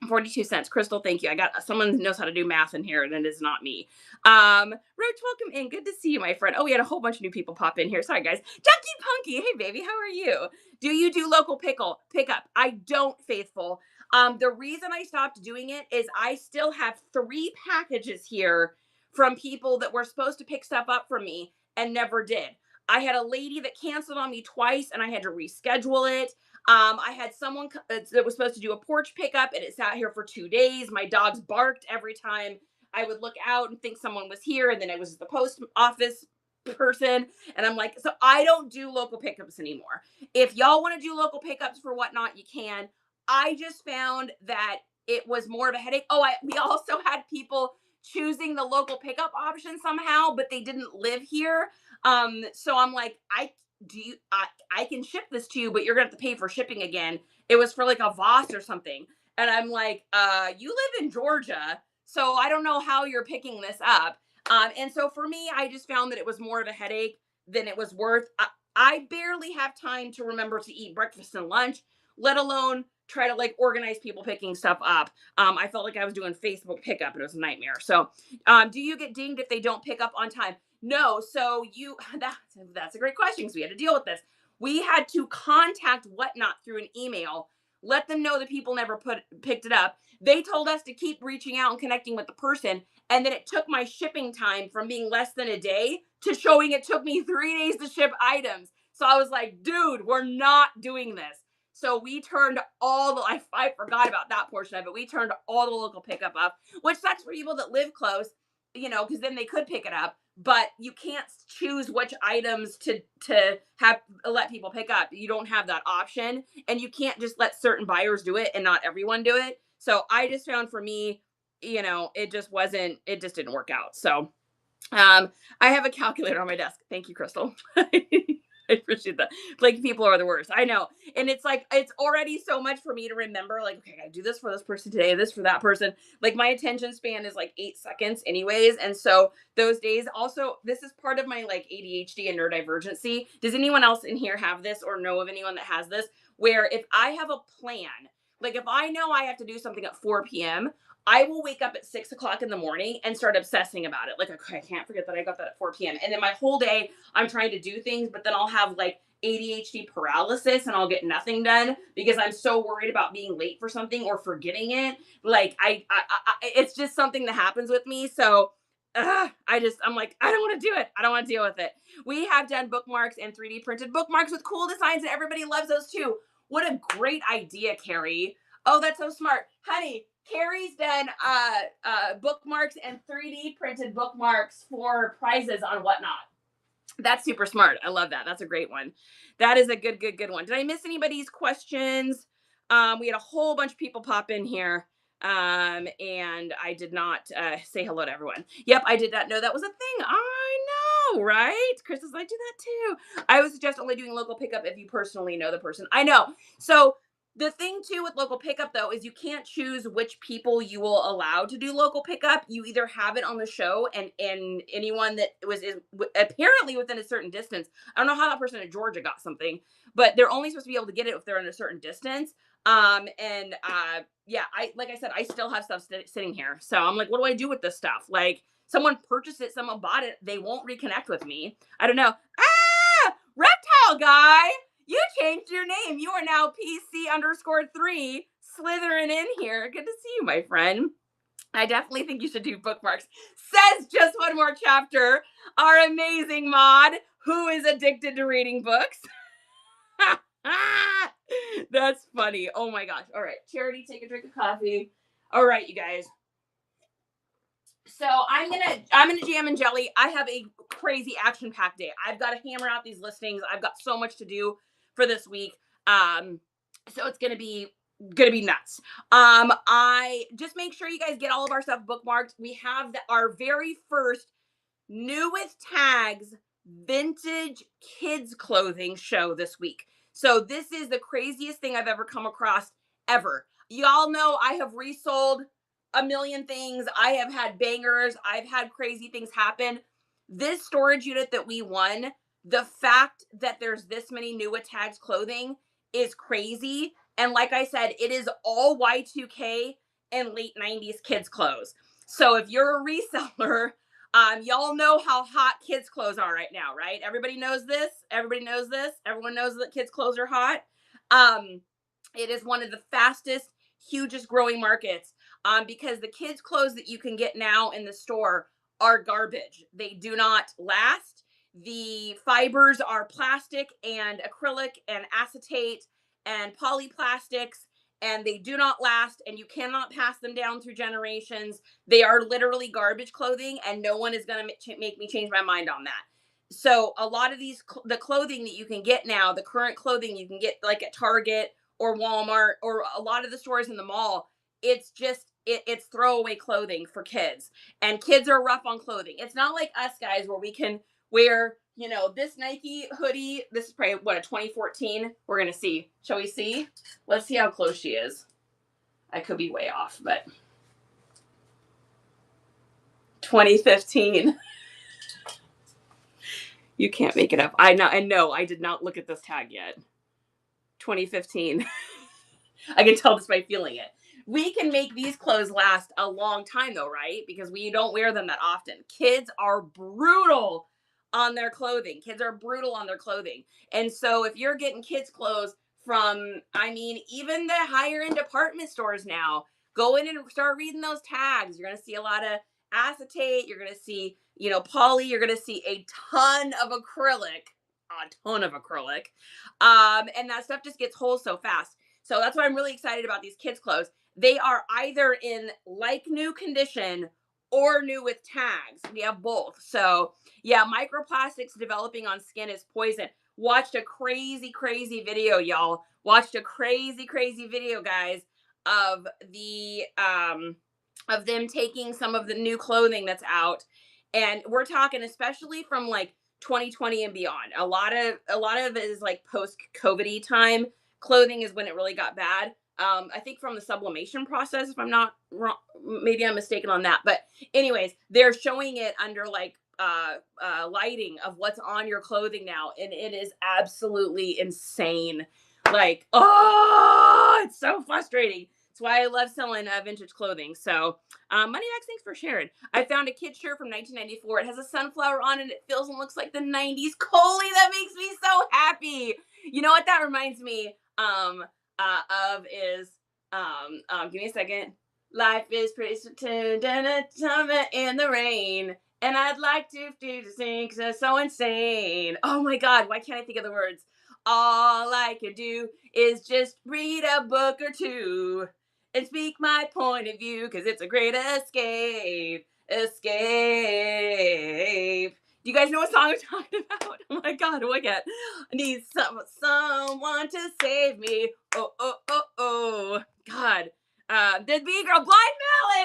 42 cents. Crystal, thank you. I got someone who knows how to do math in here and it is not me. Roach, welcome in. Good to see you, my friend. Oh, we had a whole bunch of new people pop in here. Sorry, guys. Jackie Punky. Hey, baby. How are you? Do you do local pickup? I don't, Faithful. The reason I stopped doing it is I still have 3 packages here from people that were supposed to pick stuff up from me and never did. I had a lady that canceled on me twice and I had to reschedule it. I had someone that was supposed to do a porch pickup and it sat here for 2 days. My dogs barked every time I would look out and think someone was here. And then it was the post office person. And I'm like, so I don't do local pickups anymore. If y'all want to do local pickups for Whatnot, you can. I just found that it was more of a headache. Oh, we also had people choosing the local pickup option somehow, but they didn't live here. So I'm like, I can ship this to you, but you're gonna have to pay for shipping again. It was for like a Voss or something. And I'm like, you live in Georgia, so I don't know how you're picking this up. And so for me, I just found that it was more of a headache than it was worth. I barely have time to remember to eat breakfast and lunch, let alone try to like organize people picking stuff up. I felt like I was doing Facebook pickup and it was a nightmare. So, do you get dinged if they don't pick up on time? No. So that's a great question because we had to deal with this. We had to contact Whatnot through an email, let them know that people never picked it up. They told us to keep reaching out and connecting with the person. And then it took my shipping time from being less than a day to showing it took me 3 days to ship items. So I was like, dude, we're not doing this. So we turned I forgot about that portion of it. We turned all the local pickup up, which sucks for people that live close, because then they could pick it up. But you can't choose which items to have let people pick up. You don't have that option, and you can't just let certain buyers do it and not everyone do it. So I just found for me, it just didn't work out. So I have a calculator on my desk. Thank you, Crystal. I appreciate that. Like, people are the worst. I know. And it's like, it's already so much for me to remember, like, okay, I gotta do this for this person today, this for that person. Like, my attention span is like 8 seconds anyways. And so those days also, this is part of my like ADHD and neurodivergency. Does anyone else in here have this or know of anyone that has this? Where if I have a plan, like if I know I have to do something at 4 p.m., I will wake up at 6 o'clock in the morning and start obsessing about it. Like, okay, I can't forget that I got that at 4 p.m. And then my whole day, I'm trying to do things, but then I'll have like ADHD paralysis and I'll get nothing done because I'm so worried about being late for something or forgetting it. Like, it's just something that happens with me. So I'm like, I don't want to do it. I don't want to deal with it. We have done bookmarks and 3D printed bookmarks with cool designs, and everybody loves those too. What a great idea, Carrie. Oh, that's so smart. Honey, Carrie's done bookmarks and 3D printed bookmarks for prizes on Whatnot. That's super smart. I love that. That's a great one. That is a good one. Did I miss anybody's questions? We had a whole bunch of people pop in here. And I did not say hello to everyone. Yep, I did not know that was a thing. I know, right? Chris is like, do that too. I would suggest only doing local pickup if you personally know the person. I know. So the thing too with local pickup though is you can't choose which people you will allow to do local pickup. You either have it on the show and anyone that is apparently within a certain distance. I don't know how that person in Georgia got something, but they're only supposed to be able to get it if they're in a certain distance. Yeah, like I said, I still have stuff sitting here. So I'm like, what do I do with this stuff? Like, someone purchased it, someone bought it, they won't reconnect with me. I don't know. Reptile guy, you changed your name. You are now PC_3 slithering in here. Good to see you, my friend. I definitely think you should do bookmarks. Says just one more chapter. Our amazing mod who is addicted to reading books. That's funny. Oh my gosh. All right. Charity, take a drink of coffee. All right, you guys. So I'm gonna jam and jelly. I have a crazy action-packed day. I've got to hammer out these listings. I've got so much to do for this week. So it's gonna be nuts. I just make sure you guys get all of our stuff bookmarked. We have our very first new with tags vintage kids clothing show this week. So this is the craziest thing I've ever come across ever. Y'all know I have resold a million things. I have had bangers. I've had crazy things happen. This storage unit that we won, the fact that there's this many new with tags clothing is crazy. And like I said, it is all Y2K and late 90s kids clothes. So if you're a reseller, y'all know how hot kids clothes are right now, right? Everybody knows this. Everybody knows this. Everyone knows that kids clothes are hot. It is one of the fastest, hugest growing markets, because the kids clothes that you can get now in the store are garbage. They do not last. The fibers are plastic and acrylic and acetate and polyplastics, and they do not last, and you cannot pass them down through generations. They are literally garbage clothing, and no one is going to make me change my mind on that. So a lot of the clothing that you can get now, the current clothing you can get like at Target or Walmart or a lot of the stores in the mall, it's just, it's throwaway clothing for kids. And kids are rough on clothing. It's not like us guys where we can wear, this Nike hoodie. This is probably, a 2014? We're going to see. Shall we see? Let's see how close she is. I could be way off, but 2015. You can't make it up. I know. I did not look at this tag yet. 2015. I can tell just by feeling it. We can make these clothes last a long time though, right? Because we don't wear them that often. Kids are brutal on their clothing. Kids are brutal on their clothing. And so if you're getting kids clothes from, I mean, even the higher end department stores now, go in and start reading those tags. You're going to see a lot of acetate. You're going to see, poly. You're going to see a ton of acrylic, and that stuff just gets holes so fast. So that's why I'm really excited about these kids' clothes. They are either in like new condition or new with tags. We have both. So yeah, microplastics developing on skin is poison. Watched a crazy, crazy video, y'all. Watched a crazy, crazy video, guys, of of them taking some of the new clothing that's out. And we're talking especially from like 2020 and beyond. A lot of it is like post COVID time. Clothing is when it really got bad. I think from the sublimation process, if I'm not wrong, maybe I'm mistaken on that. But anyways, they're showing it under like lighting of what's on your clothing now, and it is absolutely insane. Like, oh, it's so frustrating. That's why I love selling vintage clothing. So, Moneybags, thanks for sharing. I found a kid shirt from 1994. It has a sunflower on it. It feels and looks like the 90s. Coley, that makes me so happy. You know what that reminds me of is give me a second. Life is pretty in the rain. And I'd like to sing because it's so insane. Oh my God, why can't I think of the words? All I can do is just read a book or two and speak my point of view because it's a great escape. Escape. Do you guys know what song I'm talking about? Oh my God, look at. I need someone to save me. Oh, oh, oh, oh. God. The B girl, Blind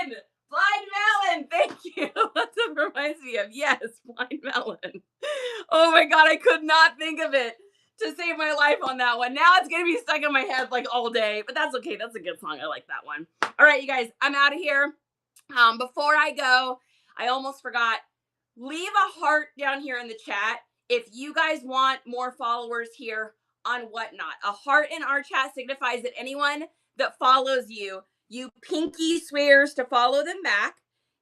Melon. Blind Melon, thank you. That's what it reminds me of. Yes, Blind Melon. Oh my God, I could not think of it to save my life on that one. Now it's gonna be stuck in my head like all day, but that's okay. That's a good song. I like that one. All right, you guys, I'm out of here. Before I go, I almost forgot. Leave a heart down here in the chat if you guys want more followers here on Whatnot. A heart in our chat signifies that anyone that follows you, you pinky swears to follow them back.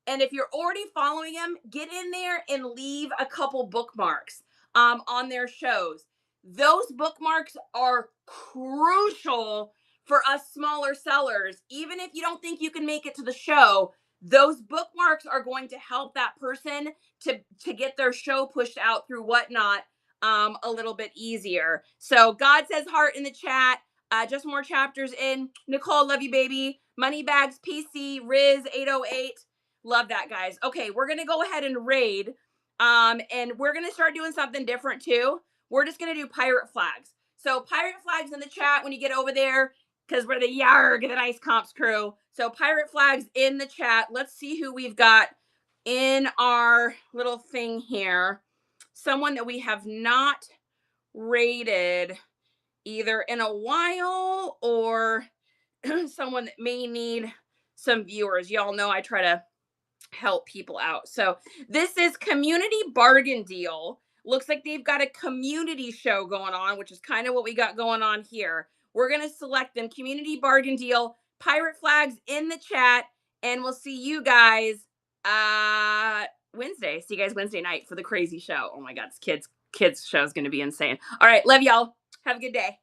And if you're already following them, get in there and leave a couple bookmarks on their shows. Those bookmarks are crucial for us smaller sellers. Even if you don't think you can make it to the show, those bookmarks are going to help that person to get their show pushed out through Whatnot a little bit easier. So God says heart in the chat. Just more chapters in. Nicole, love you, baby. Moneybags, PC, Riz 808. Love that, guys. Okay, we're gonna go ahead and raid. And we're gonna start doing something different too. We're just gonna do pirate flags. So pirate flags in the chat when you get over there, because we're the Yarg, the Nice Comps crew. So pirate flags in the chat. Let's see who we've got in our little thing here. Someone that we have not rated either in a while or someone that may need some viewers. Y'all know I try to help people out. So this is Community Bargain Deal. Looks like they've got a community show going on, which is kind of what we got going on here. We're going to select them. Community Bargain Deal, pirate flags in the chat, and we'll see you guys Wednesday. See you guys Wednesday night for the crazy show. Oh my God, this kids show is going to be insane. All right, love y'all. Have a good day.